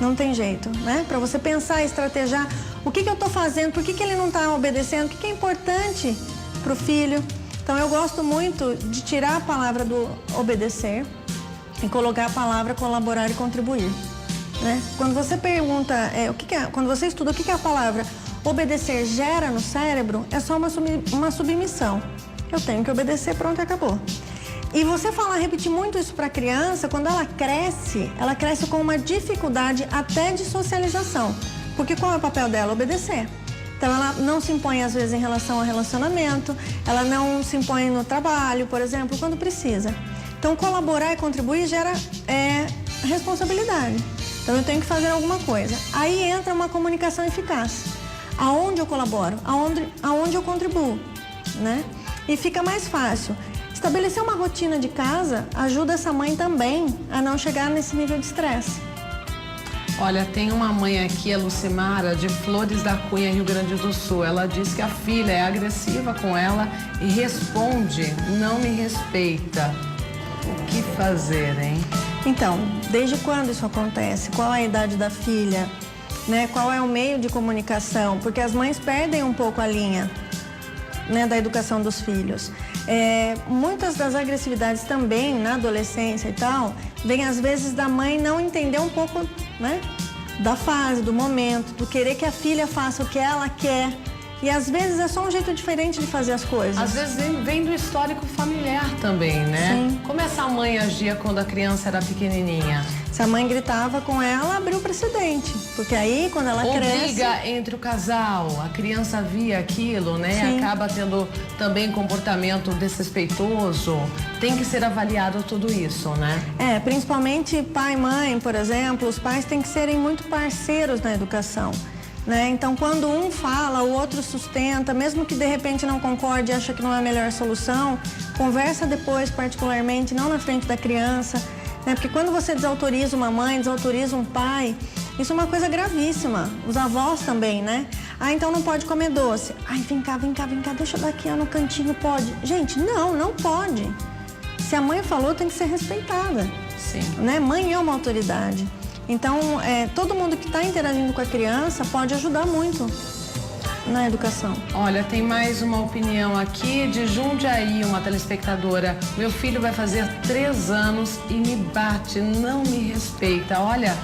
Não tem jeito, né? Para você pensar e estrategiar o que eu tô fazendo, por que ele não tá obedecendo, o que é importante pro filho. Então eu gosto muito de tirar a palavra do obedecer e colocar a palavra colaborar e contribuir, né? Quando você pergunta, quando você estuda o que a palavra obedecer gera no cérebro, é só uma submissão. Eu tenho que obedecer, pronto, acabou. E você repetir muito isso para a criança, quando ela cresce com uma dificuldade até de socialização. Porque qual é o papel dela? Obedecer. Então ela não se impõe às vezes em relação ao relacionamento, ela não se impõe no trabalho, por exemplo, quando precisa. Então colaborar e contribuir gera responsabilidade. Então eu tenho que fazer alguma coisa. Aí entra uma comunicação eficaz. Aonde eu colaboro? Aonde eu contribuo, né? E fica mais fácil. Estabelecer uma rotina de casa ajuda essa mãe também a não chegar nesse nível de estresse. Olha, tem uma mãe aqui, a Lucimara, de Flores da Cunha, Rio Grande do Sul. Ela diz que a filha é agressiva com ela e responde, não me respeita. O que fazer, hein? Então, desde quando isso acontece? Qual a idade da filha? Né? Qual é o meio de comunicação? Porque as mães perdem um pouco a linha, né, da educação dos filhos. Muitas das agressividades também na adolescência e tal, vem às vezes da mãe não entender um pouco, né, da fase, do momento, do querer que a filha faça o que ela quer. E às vezes é só um jeito diferente de fazer as coisas. Às vezes vem do histórico familiar também, né? Sim. Como essa mãe agia quando a criança era pequenininha? Se a mãe gritava com ela, abriu o precedente. Porque aí, quando ela cresce... Ou briga entre o casal, a criança via aquilo, né? Sim. Acaba tendo também comportamento desrespeitoso. Tem que ser avaliado tudo isso, né? Principalmente pai e mãe, por exemplo, os pais têm que serem muito parceiros na educação. Né? Então, quando um fala, o outro sustenta, mesmo que de repente não concorde e acha que não é a melhor solução, conversa depois particularmente, não na frente da criança, né? Porque quando você desautoriza uma mãe, desautoriza um pai, isso é uma coisa gravíssima. Os avós também, né? Então não pode comer doce. Vem cá, deixa eu dar aqui no cantinho, pode. Gente, não pode. Se a mãe falou, tem que ser respeitada. Sim. Né? Mãe é uma autoridade. Então, todo mundo que está interagindo com a criança pode ajudar muito na educação. Olha, tem mais uma opinião aqui de Jundiaí, uma telespectadora. Meu filho vai fazer 3 anos e me bate, não me respeita. Olha,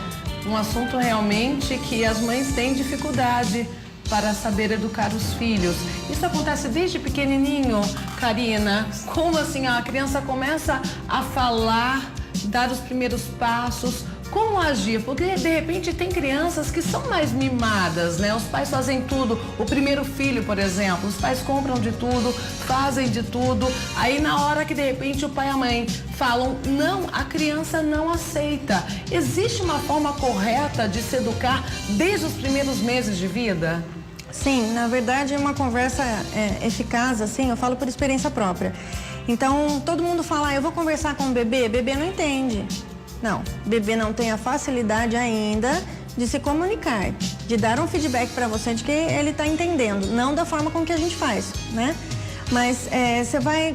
um assunto realmente que as mães têm dificuldade para saber educar os filhos. Isso acontece desde pequenininho, Karina. Como assim a criança começa a falar, dar os primeiros passos? Como agir? Porque, de repente, tem crianças que são mais mimadas, né? Os pais fazem tudo. O primeiro filho, por exemplo, os pais compram de tudo, fazem de tudo. Aí, na hora que, de repente, o pai e a mãe falam não, a criança não aceita. Existe uma forma correta de se educar desde os primeiros meses de vida? Sim, na verdade é uma conversa eficaz, assim, eu falo por experiência própria. Então, todo mundo fala, eu vou conversar com o bebê não entende. Não, bebê não tem a facilidade ainda de se comunicar, de dar um feedback para você de que ele está entendendo, não da forma com que a gente faz, né? Mas você vai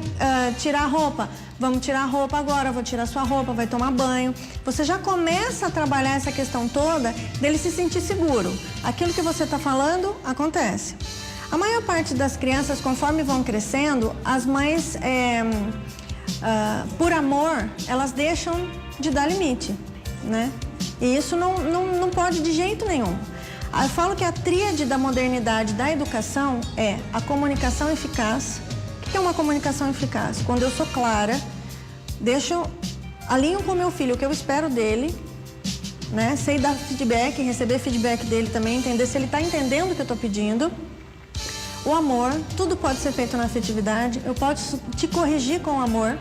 tirar a roupa, vamos tirar a roupa agora, vou tirar sua roupa, vai tomar banho. Você já começa a trabalhar essa questão toda dele se sentir seguro. Aquilo que você está falando acontece. A maior parte das crianças, conforme vão crescendo, as mães, por amor, elas deixam de dar limite, né? E isso não pode de jeito nenhum. Eu falo que a tríade da modernidade da educação é a comunicação eficaz. O que é uma comunicação eficaz? Quando eu sou clara, alinho com o meu filho o que eu espero dele, né? Sei dar feedback, receber feedback dele também, entender se ele está entendendo o que eu estou pedindo. O amor, tudo pode ser feito na afetividade, eu posso te corrigir com amor,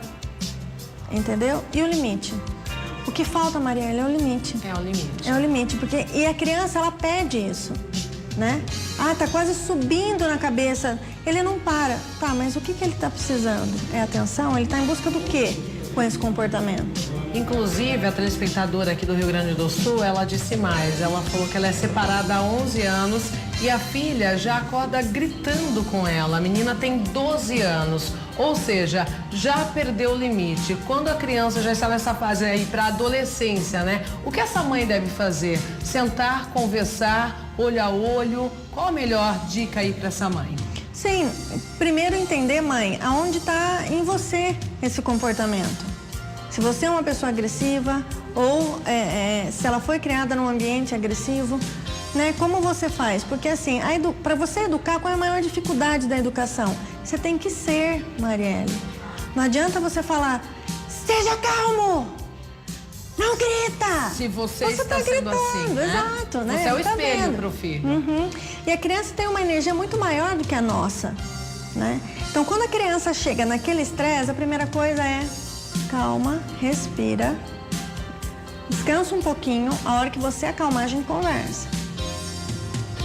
entendeu? E o limite. O que falta, Marielle, é o limite. É o limite. É o limite, porque e a criança, ela pede isso, né? Ah, tá quase subindo na cabeça, ele não para. Tá, mas o que ele tá precisando? É atenção? Ele tá em busca do quê com esse comportamento? Inclusive, a telespectadora aqui do Rio Grande do Sul, ela disse mais. Ela falou que ela é separada há 11 anos e a filha já acorda gritando com ela. A menina tem 12 anos, ou seja, já perdeu o limite. Quando a criança já está nessa fase aí para adolescência, né? O que essa mãe deve fazer? Sentar, conversar, olho a olho. Qual a melhor dica aí para essa mãe? Sim, primeiro entender, mãe, aonde está em você esse comportamento. Se você é uma pessoa agressiva ou se ela foi criada num ambiente agressivo, né? Como você faz? Porque assim, para você educar, qual é a maior dificuldade da educação? Você tem que ser, Marielle. Não adianta você falar, seja calmo, não grita. Se você está sendo assim, né? Exato, né? Você é o Tá espelho vendo? para o filho. Uhum. E a criança tem uma energia muito maior do que a nossa, né? Então, quando a criança chega naquele estresse, a primeira coisa é calma, respira, descansa um pouquinho, a hora que você acalmar, a gente conversa.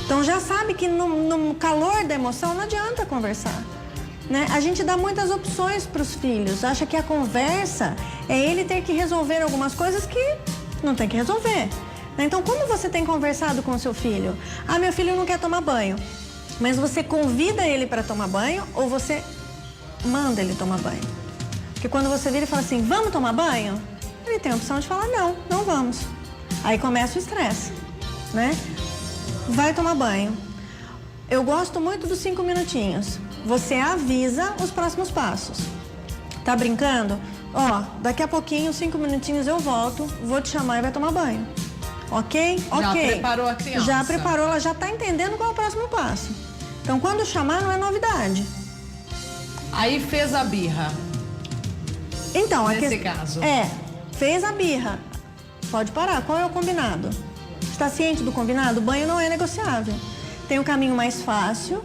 Então, já sabe que no calor da emoção não adianta conversar, né? A gente dá muitas opções para os filhos, acha que a conversa é ele ter que resolver algumas coisas que não tem que resolver. Então, como você tem conversado com o seu filho? Ah, meu filho não quer tomar banho. Mas você convida ele para tomar banho ou você manda ele tomar banho? Porque quando você vira e fala assim, vamos tomar banho? Ele tem a opção de falar, não vamos. Aí começa o estresse, né? Vai tomar banho. Eu gosto muito dos 5 minutinhos. Você avisa os próximos passos. Tá brincando? Ó, daqui a pouquinho, 5 minutinhos eu volto, vou te chamar e vai tomar banho. Ok? Já preparou a criança. Já preparou, ela já tá entendendo qual é o próximo passo. Então, quando chamar, não é novidade. Aí fez a birra. Então, nesse caso. Fez a birra. Pode parar. Qual é o combinado? Está ciente do combinado? O banho não é negociável. Tem um caminho mais fácil,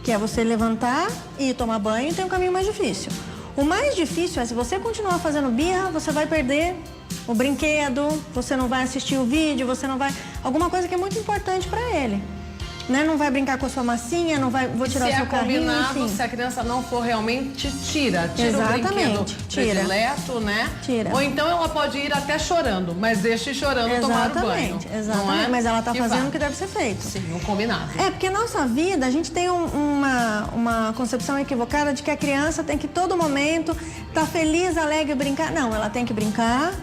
que é você levantar e ir tomar banho, e tem um caminho mais difícil. O mais difícil é, se você continuar fazendo birra, você vai perder o brinquedo, você não vai assistir o vídeo, você não vai... Alguma coisa que é muito importante para ele. Né? Não vai brincar com a sua massinha, não vai... Vou tirar o seu carrinho, combinado, enfim. se a criança não for realmente, tira Exatamente, o brinquedo tira. predileto, né? Tira. Ou então ela pode ir até chorando, mas deixe chorando tomar o banho. Exatamente, não é? mas ela tá fazendo vai. o que deve ser feito. Sim, o combinado. É, porque na nossa vida, a gente tem uma concepção equivocada de que a criança tem que, todo momento, estar feliz, alegre, brincar. Não, ela tem que brincar,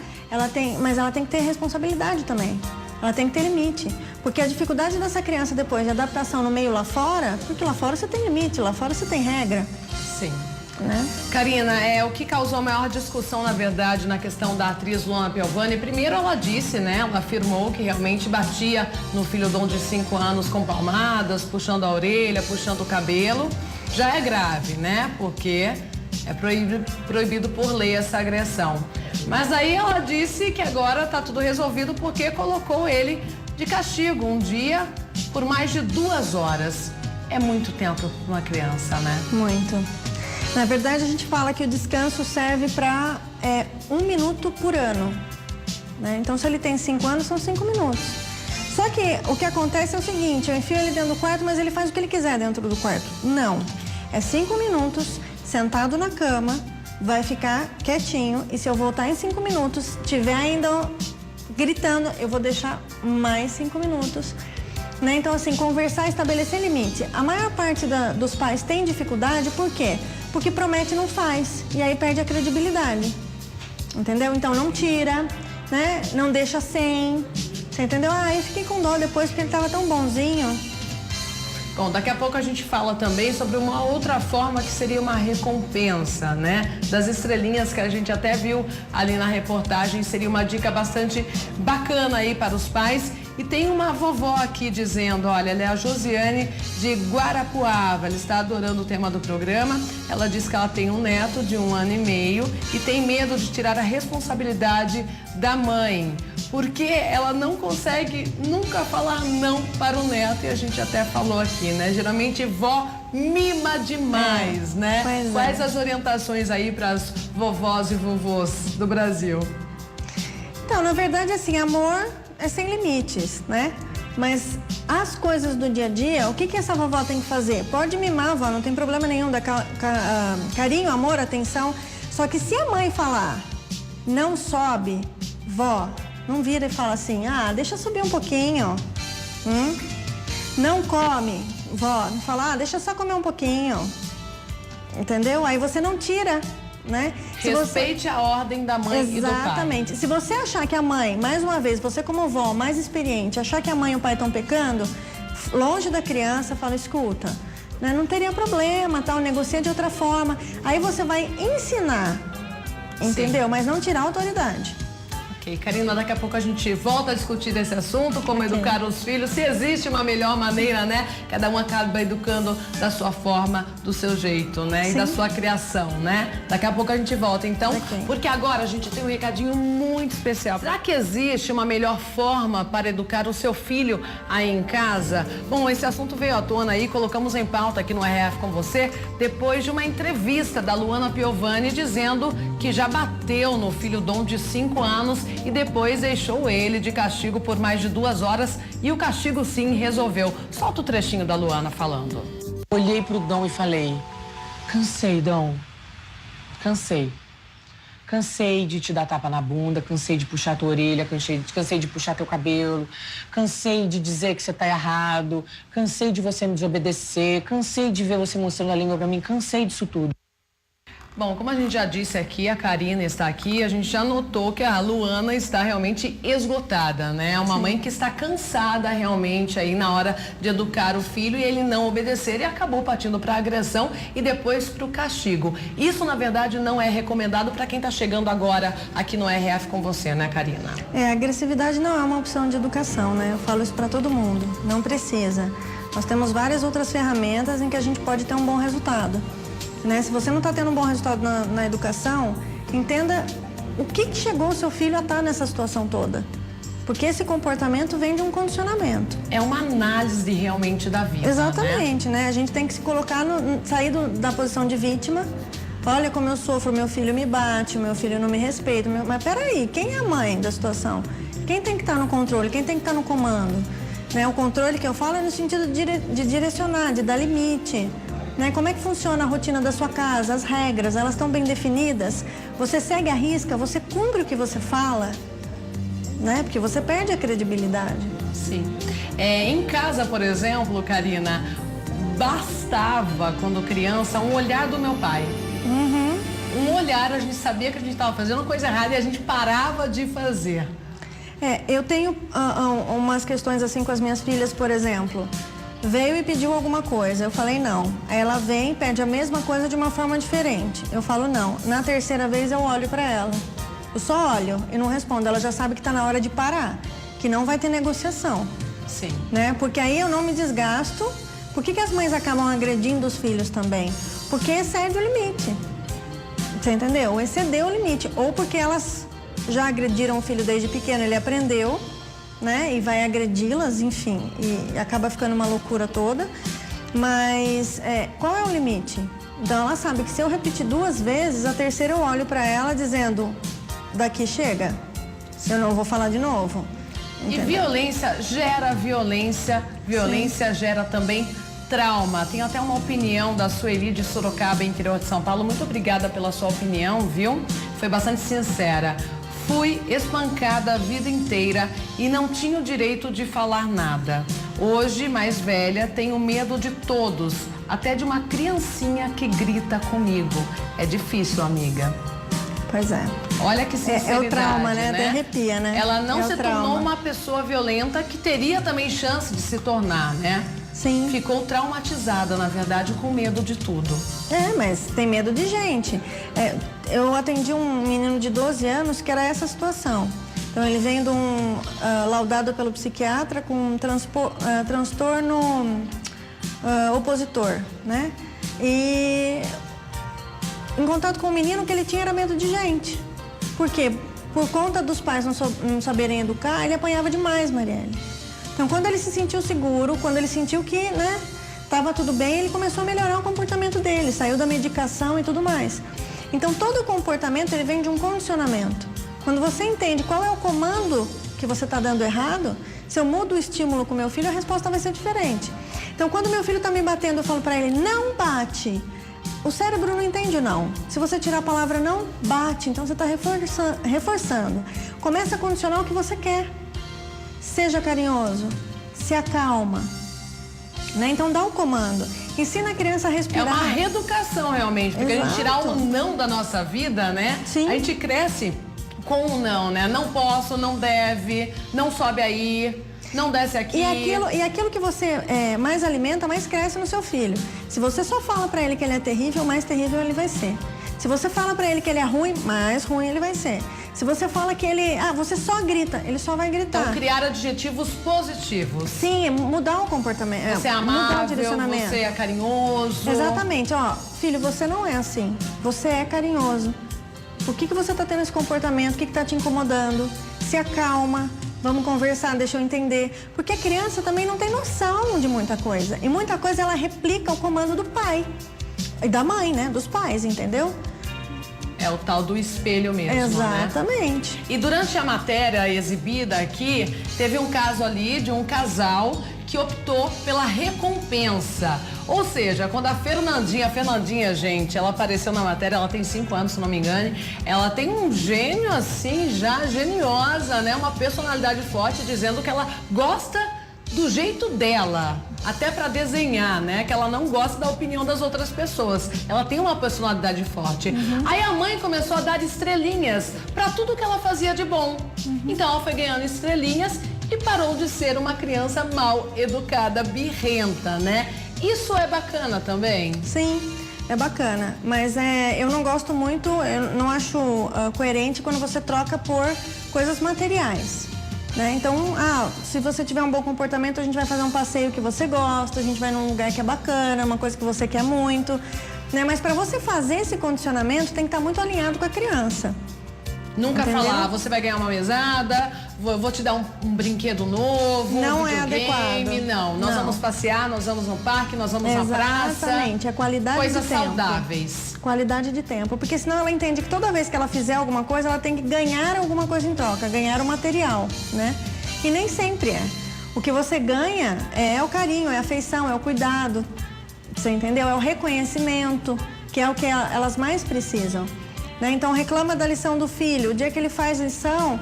mas ela tem que ter responsabilidade também. Ela tem que ter limite. Porque a dificuldade dessa criança depois de adaptação no meio lá fora, porque lá fora você tem limite, lá fora você tem regra. Sim. Né? Karina, o que causou a maior discussão, na verdade, na questão da atriz Luana Piovani? Primeiro ela disse, né? Ela afirmou que realmente batia no filho Dom de 5 anos com palmadas, puxando a orelha, puxando o cabelo. Já é grave, né? Porque é proibido por lei essa agressão. Mas aí ela disse que agora tá tudo resolvido porque colocou ele de castigo um dia por mais de 2 horas. É muito tempo para uma criança, né? Muito. Na verdade, a gente fala que o descanso serve para 1 minuto por ano. Né? Então, se ele tem 5 anos, são 5 minutos. Só que o que acontece é o seguinte, eu enfio ele dentro do quarto, mas ele faz o que ele quiser dentro do quarto. Não. É 5 minutos, sentado na cama, vai ficar quietinho e se eu voltar em 5 minutos, tiver ainda gritando, eu vou deixar mais 5 minutos. Né? Então, assim, conversar, estabelecer limite. A maior parte dos pais tem dificuldade, por quê? Porque promete e não faz, e aí perde a credibilidade. Entendeu? Então, não tira, né? Não deixa sem. Você entendeu? Eu fiquei com dó depois porque ele estava tão bonzinho. Bom, daqui a pouco a gente fala também sobre uma outra forma que seria uma recompensa, né? Das estrelinhas que a gente até viu ali na reportagem, seria uma dica bastante bacana aí para os pais. E tem uma vovó aqui dizendo, olha, ela é a Josiane de Guarapuava, ela está adorando o tema do programa. Ela diz que ela tem um neto de 1 ano e meio e tem medo de tirar a responsabilidade da mãe, porque ela não consegue nunca falar não para o neto, e a gente até falou aqui, né? Geralmente vó mima demais, né? Quais as orientações aí para as vovós e vovôs do Brasil? Então, na verdade, assim, amor é sem limites, né? Mas as coisas do dia a dia, o que essa vovó tem que fazer? Pode mimar, vó, não tem problema nenhum, dar carinho, amor, atenção. Só que se a mãe falar, não sobe, vó, não vira e fala assim, deixa subir um pouquinho. Não come, vó, não fala, deixa só comer um pouquinho. Entendeu? Aí você não tira, né? Respeite a ordem da mãe e do pai. Exatamente. Se você achar que a mãe, mais uma vez, você como vó, mais experiente, achar que a mãe e o pai estão pecando, longe da criança, fala, escuta, né? Não teria problema, tal, negocia de outra forma. Aí você vai ensinar, entendeu? Sim. Mas não tirar a autoridade. Ok, Karina, daqui a pouco a gente volta a discutir esse assunto, como educar os filhos, se existe uma melhor maneira, né? Cada um acaba educando da sua forma, do seu jeito, né? Sim. E da sua criação, né? Daqui a pouco a gente volta, então, porque agora a gente tem um recadinho muito especial. Será que existe uma melhor forma para educar o seu filho aí em casa? Bom, esse assunto veio à tona aí, colocamos em pauta aqui no RF com você, depois de uma entrevista da Luana Piovani dizendo que já bateu no filho Dom de 5 anos e depois deixou ele de castigo por mais de 2 horas e o castigo sim resolveu. Solta o trechinho da Luana falando. Olhei pro Dom e falei, cansei, Dom, cansei. Cansei de te dar tapa na bunda, cansei de puxar tua orelha, cansei de puxar teu cabelo, cansei de dizer que você tá errado, cansei de você me desobedecer, cansei de ver você mostrando a língua pra mim, cansei disso tudo. Bom, como a gente já disse aqui, a Karina está aqui, a gente já notou que a Luana está realmente esgotada, né? É uma mãe que está cansada realmente aí na hora de educar o filho e ele não obedecer e acabou partindo para a agressão e depois para o castigo. Isso, na verdade, não é recomendado para quem está chegando agora aqui no RF com você, né, Karina? A agressividade não é uma opção de educação, né? Eu falo isso para todo mundo, não precisa. Nós temos várias outras ferramentas em que a gente pode ter um bom resultado. Né? Se você não está tendo um bom resultado na educação, entenda o que chegou o seu filho a estar nessa situação toda. Porque esse comportamento vem de um condicionamento. É uma análise realmente da vida. Exatamente, né? A gente tem que se colocar, sair da posição de vítima. Olha como eu sofro, meu filho me bate, meu filho não me respeita. Mas peraí, quem é a mãe da situação? Quem tem que estar no controle? Quem tem que estar no comando? Né? O controle que eu falo é no sentido de direcionar, de dar limite. Né? Como é que funciona a rotina da sua casa, as regras, elas estão bem definidas? Você segue a risca, você cumpre o que você fala, né? Porque você perde a credibilidade. Sim. Em casa, por exemplo, Karina, bastava, quando criança, um olhar do meu pai. Um olhar, a gente sabia que a gente estava fazendo coisa errada e a gente parava de fazer. Eu tenho umas questões assim com as minhas filhas, por exemplo. Veio e pediu alguma coisa, eu falei não. Aí ela vem e pede a mesma coisa de uma forma diferente. Eu falo não. Na terceira vez eu olho pra ela. Eu só olho e não respondo. Ela já sabe que tá na hora de parar, que não vai ter negociação. Sim. Né? Porque aí eu não me desgasto. Por que as mães acabam agredindo os filhos também? Porque excede o limite. Você entendeu? Excedeu o limite. Ou porque elas já agrediram o filho desde pequeno, ele aprendeu, né? E vai agredi-las, enfim, e acaba ficando uma loucura toda. Mas qual é o limite? Então ela sabe que se eu repetir 2 vezes, a terceira eu olho para ela dizendo, daqui chega, eu não vou falar de novo. E violência gera violência, violência gera também trauma. Tem até uma opinião da Sueli de Sorocaba, interior de São Paulo. Muito obrigada pela sua opinião, viu? Foi bastante sincera. Fui espancada a vida inteira e não tinha o direito de falar nada. Hoje, mais velha, tenho medo de todos, até de uma criancinha que grita comigo. É difícil, amiga. Pois é. Olha que sinceridade, é o trauma, né? Até arrepia, né? Ela não se trauma. tornou uma pessoa violenta que teria também chance de se tornar, né? Sim. Ficou traumatizada, na verdade, com medo de tudo. Mas tem medo de gente. Eu atendi um menino de 12 anos que era essa situação. Então, ele vem de laudado pelo psiquiatra com transtorno opositor, né? E em contato com o menino, que ele tinha era medo de gente. Por quê? Por conta dos pais não saberem educar, ele apanhava demais, Marielle. Então, quando ele se sentiu seguro, quando ele sentiu que, né, estava tudo bem, ele começou a melhorar o comportamento dele, saiu da medicação e tudo mais. Então, todo o comportamento, ele vem de um condicionamento. Quando você entende qual é o comando que você está dando errado, se eu mudo o estímulo com meu filho, a resposta vai ser diferente. Então, quando meu filho está me batendo, eu falo para ele, não bate. O cérebro não entende o não. Se você tirar a palavra não bate, então você está reforçando. Começa a condicionar o que você quer. Seja carinhoso, se acalma, né? Então dá o comando, ensina a criança a respirar. É uma reeducação realmente, porque Exato. a gente tirar o não da nossa vida, né? Sim. A gente cresce com o não, né? Não posso, não deve, não sobe aí, não desce aqui. E aquilo que você mais alimenta, mais cresce no seu filho. Se você só fala pra ele que ele é terrível, mais terrível ele vai ser. Se você fala pra ele que ele é ruim, mais ruim ele vai ser. Se você fala que ele... você só grita, ele só vai gritar. Então, criar adjetivos positivos. Sim, mudar o comportamento. Você é mudar o amável, direcionamento. você é carinhoso. Exatamente, filho, você não é assim. Você é carinhoso. Por que você tá tendo esse comportamento? O que tá te incomodando? Se acalma, vamos conversar, deixa eu entender. Porque a criança também não tem noção de muita coisa. E muita coisa ela replica o comando do pai. E da mãe, né? Dos pais, entendeu? É o tal do espelho mesmo, Exatamente. né? E durante a matéria exibida aqui, teve um caso ali de um casal que optou pela recompensa. Ou seja, quando a Fernandinha, gente, ela apareceu na matéria, ela tem 5 anos, se não me engane, ela tem um gênio assim, já geniosa, né? Uma personalidade forte, dizendo que ela gosta do jeito dela, até para desenhar, né? Que ela não gosta da opinião das outras pessoas. Ela tem uma personalidade forte. Aí a mãe começou a dar estrelinhas para tudo que ela fazia de bom. Então ela foi ganhando estrelinhas e parou de ser uma criança mal educada, birrenta, né? Isso é bacana também? Sim, é bacana. Mas eu não gosto muito, eu não acho coerente quando você troca por coisas materiais. Né? Então, se você tiver um bom comportamento, a gente vai fazer um passeio que você gosta, a gente vai num lugar que é bacana, uma coisa que você quer muito, né? Mas para você fazer esse condicionamento, tem que estar muito alinhado com a criança. Nunca Entendeu? falar, você vai ganhar uma mesada, vou te dar um brinquedo novo, Não é videogame. adequado. Não, nós vamos passear, nós vamos no parque, nós vamos na praça. Exatamente, a qualidade Coisas de tempo. saudáveis. Qualidade de tempo, porque senão ela entende que toda vez que ela fizer alguma coisa, ela tem que ganhar alguma coisa em troca, ganhar o material, né? E nem sempre é. O que você ganha é o carinho, é a afeição, é o cuidado, você entendeu? É o reconhecimento, que é o que elas mais precisam. Né? Então reclama da lição do filho, o dia que ele faz lição,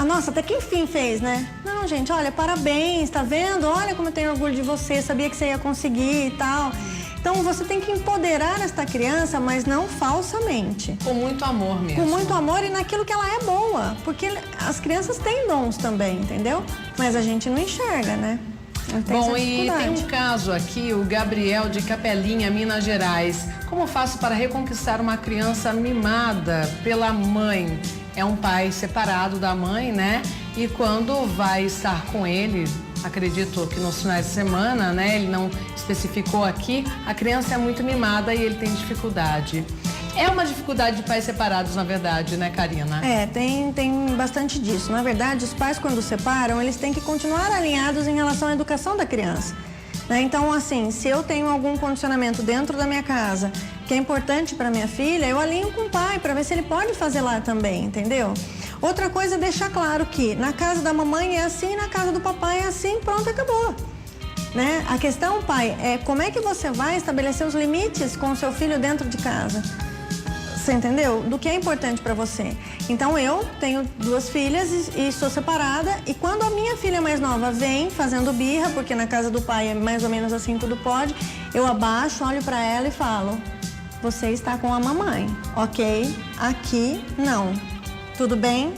nossa, até que enfim fez, né? Não, gente, olha, parabéns, tá vendo? Olha como eu tenho orgulho de você, sabia que você ia conseguir e tal. Então você tem que empoderar esta criança, mas não falsamente. Com muito amor mesmo. Com muito amor e naquilo que ela é boa, porque as crianças têm dons também, entendeu? Mas a gente não enxerga, né? Bom, e tem um caso aqui, o Gabriel de Capelinha, Minas Gerais. Como faço para reconquistar uma criança mimada pela mãe? É um pai separado da mãe, né? E quando vai estar com ele, acredito que nos finais de semana, né? Ele não especificou aqui, a criança é muito mimada e ele tem dificuldade. É uma dificuldade de pais separados, na verdade, né, Karina? Tem bastante disso. Na verdade, os pais, quando separam, eles têm que continuar alinhados em relação à educação da criança. Né? Então, assim, se eu tenho algum condicionamento dentro da minha casa que é importante para minha filha, eu alinho com o pai para ver se ele pode fazer lá também, entendeu? Outra coisa é deixar claro que na casa da mamãe é assim, na casa do papai é assim, pronto, acabou. Né? A questão, pai, é como é que você vai estabelecer os limites com o seu filho dentro de casa. Você entendeu? Do que é importante para você. Então eu tenho 2 filhas e sou separada, e quando a minha filha mais nova vem fazendo birra, porque na casa do pai é mais ou menos assim, tudo pode, eu abaixo, olho para ela e falo: você está com a mamãe, ok? Aqui não. Tudo bem?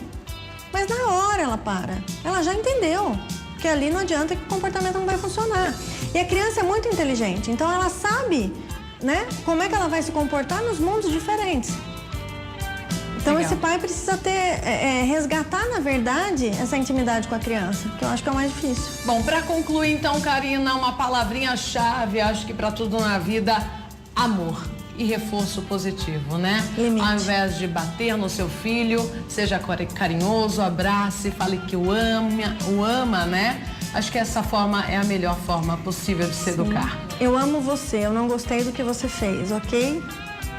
Mas na hora ela para. Ela já entendeu que ali não adianta, que o comportamento não vai funcionar. E a criança é muito inteligente, então ela sabe, né, como é que ela vai se comportar nos mundos diferentes. Então esse pai precisa ter, resgatar, na verdade, essa intimidade com a criança, que eu acho que é o mais difícil. Bom, para concluir então, Karina, uma palavrinha-chave, acho que para tudo na vida: amor e reforço positivo, né? Limite. Ao invés de bater no seu filho, seja carinhoso, abrace, fale que o ama, né? Acho que essa forma é a melhor forma possível de se educar. Eu amo você, eu não gostei do que você fez, ok?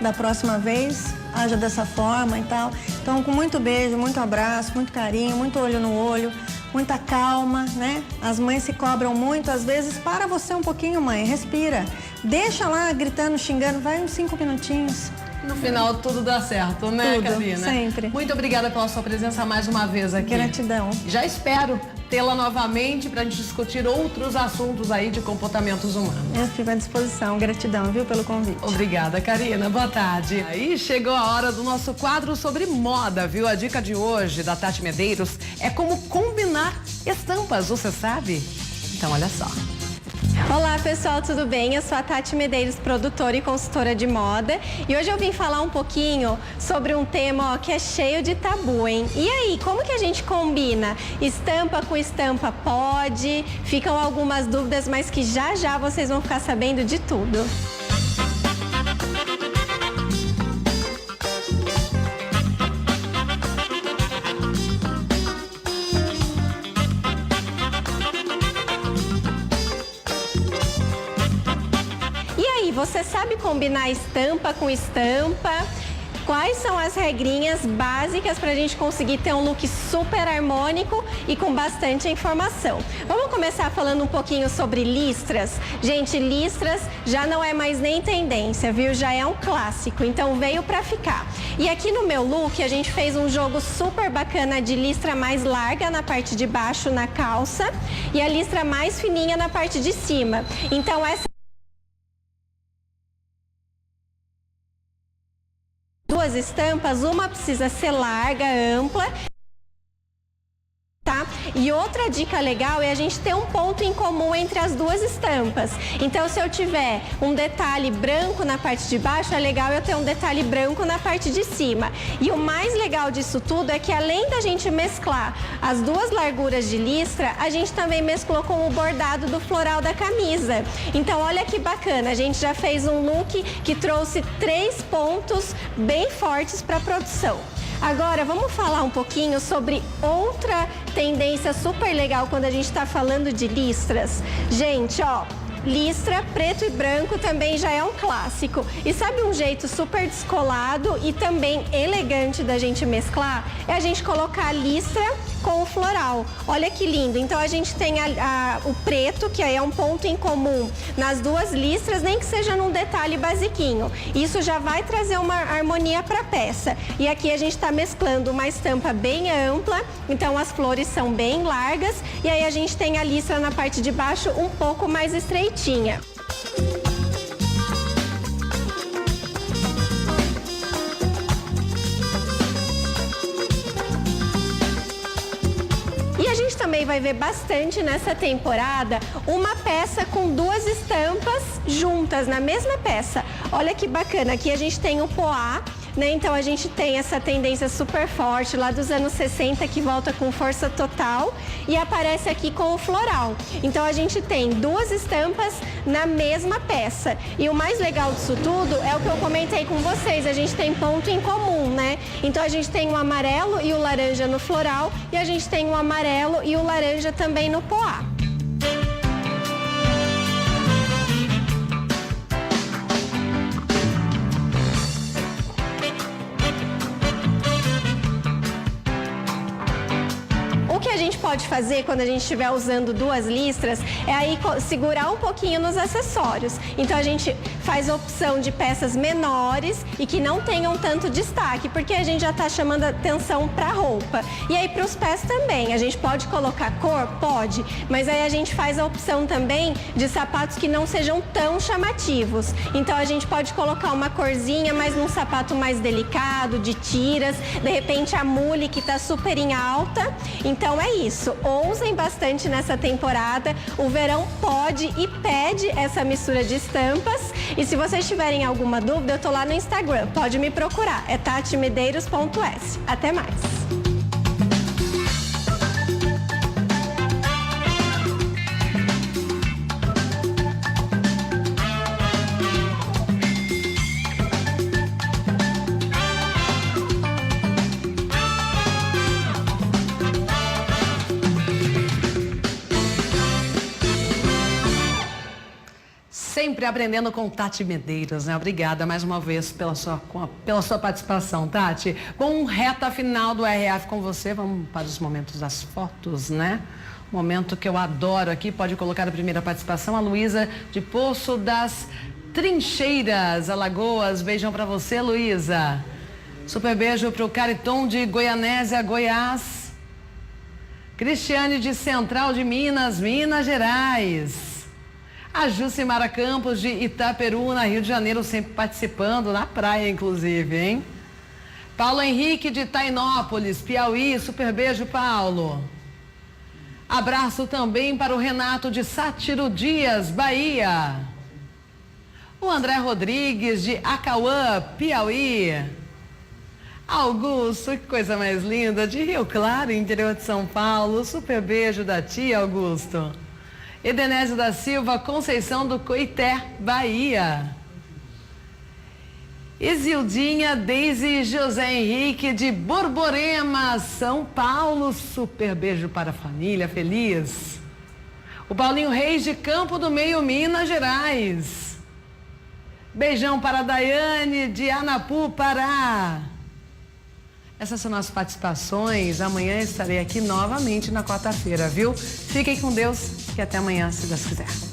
Da próxima vez, haja dessa forma e tal. Então, com muito beijo, muito abraço, muito carinho, muito olho no olho, muita calma, né? As mães se cobram muito, às vezes, para você um pouquinho, mãe, respira. Deixa lá gritando, xingando, vai uns 5 minutinhos. No final, tudo dá certo, né, Tudo, Karina? sempre. Muito obrigada pela sua presença mais uma vez aqui. Gratidão. Já espero tê-la novamente para a gente discutir outros assuntos aí de comportamentos humanos. Eu fico à disposição. Gratidão, viu, pelo convite. Obrigada, Karina. Boa tarde. Aí chegou a hora do nosso quadro sobre moda, viu? A dica de hoje da Tati Medeiros é como combinar estampas, você sabe? Então, olha só. Olá pessoal, tudo bem? Eu sou a Tati Medeiros, produtora e consultora de moda, e hoje eu vim falar um pouquinho sobre um tema que é cheio de tabu, hein? E aí, como que a gente combina? Estampa com estampa pode? Ficam algumas dúvidas, mas que já já vocês vão ficar sabendo de tudo. Você sabe combinar estampa com estampa? Quais são as regrinhas básicas para a gente conseguir ter um look super harmônico e com bastante informação? Vamos começar falando um pouquinho sobre listras. Gente, listras já não é mais nem tendência, viu? Já é um clássico, então veio para ficar. E aqui no meu look a gente fez um jogo super bacana de listra mais larga na parte de baixo, na calça, e a listra mais fininha na parte de cima. Então essa duas estampas, uma precisa ser larga, ampla, tá? E outra dica legal é a gente ter um ponto em comum entre as duas estampas. Então, se eu tiver um detalhe branco na parte de baixo, é legal eu ter um detalhe branco na parte de cima. E o mais legal disso tudo é que, além da gente mesclar as duas larguras de listra, a gente também mesclou com o bordado do floral da camisa. Então, olha que bacana, a gente já fez um look que trouxe 3 pontos bem fortes para a produção. Agora, vamos falar um pouquinho sobre outra tendência super legal quando a gente está falando de listras. Gente, ó, listra preto e branco também já é um clássico. E sabe um jeito super descolado e também elegante da gente mesclar? É a gente colocar a listra com o floral. Olha que lindo. Então a gente tem o preto, que aí é um ponto em comum nas duas listras, nem que seja num detalhe basiquinho. Isso já vai trazer uma harmonia para a peça. E aqui a gente está mesclando uma estampa bem ampla, então as flores são bem largas, e aí a gente tem a listra na parte de baixo um pouco mais estreitinha. Também vai ver bastante nessa temporada uma peça com 2 estampas juntas na mesma peça. Olha que bacana, aqui a gente tem o poá, né? Então a gente tem essa tendência super forte lá dos anos 60 que volta com força total e aparece aqui com o floral. Então a gente tem 2 estampas na mesma peça. E o mais legal disso tudo é o que eu comentei com vocês, a gente tem ponto em comum, né? Então a gente tem o amarelo e o laranja no floral e a gente tem o amarelo e o laranja também no poá. pode fazer quando a gente estiver usando 2 listras é aí segurar um pouquinho nos acessórios. Então a gente faz a opção de peças menores e que não tenham tanto destaque, porque a gente já está chamando atenção para a roupa. E aí para os pés também, a gente pode colocar cor? Pode, mas aí a gente faz a opção também de sapatos que não sejam tão chamativos. Então a gente pode colocar uma corzinha, mas num sapato mais delicado, de tiras, de repente a mule que está super em alta. Então é isso, ousem bastante nessa temporada, o verão pode e pede essa mistura de estampas. E se vocês tiverem alguma dúvida, eu tô lá no Instagram, pode me procurar, é tatimedeiros.s. Até mais! Sempre aprendendo com Tati Medeiros, né? Obrigada mais uma vez pela sua participação, Tati. Com reta final do RF com você, vamos para os momentos das fotos, né? Momento que eu adoro aqui, pode colocar a primeira participação, a Luísa de Poço das Trincheiras, Alagoas. Beijão pra você, Luísa. Super beijo pro Cariton de Goianésia, Goiás. Cristiane de Central de Minas, Minas Gerais. A Jucimara Campos de Itaperuna, Rio de Janeiro, sempre participando, na praia inclusive, hein? Paulo Henrique de Tainópolis, Piauí, super beijo, Paulo. Abraço também para o Renato de Sátiro Dias, Bahia. O André Rodrigues de Acauã, Piauí. Augusto, que coisa mais linda, de Rio Claro, interior de São Paulo, super beijo da tia, Augusto. Edenésio da Silva, Conceição do Coité, Bahia. Isildinha Deise José Henrique de Borborema, São Paulo. Super beijo para a família, feliz. O Paulinho Reis de Campo do Meio, Minas Gerais. Beijão para a Daiane de Anapu, Pará. Essas são nossas participações. Amanhã estarei aqui novamente na quarta-feira, viu? Fiquem com Deus e até amanhã, se Deus quiser.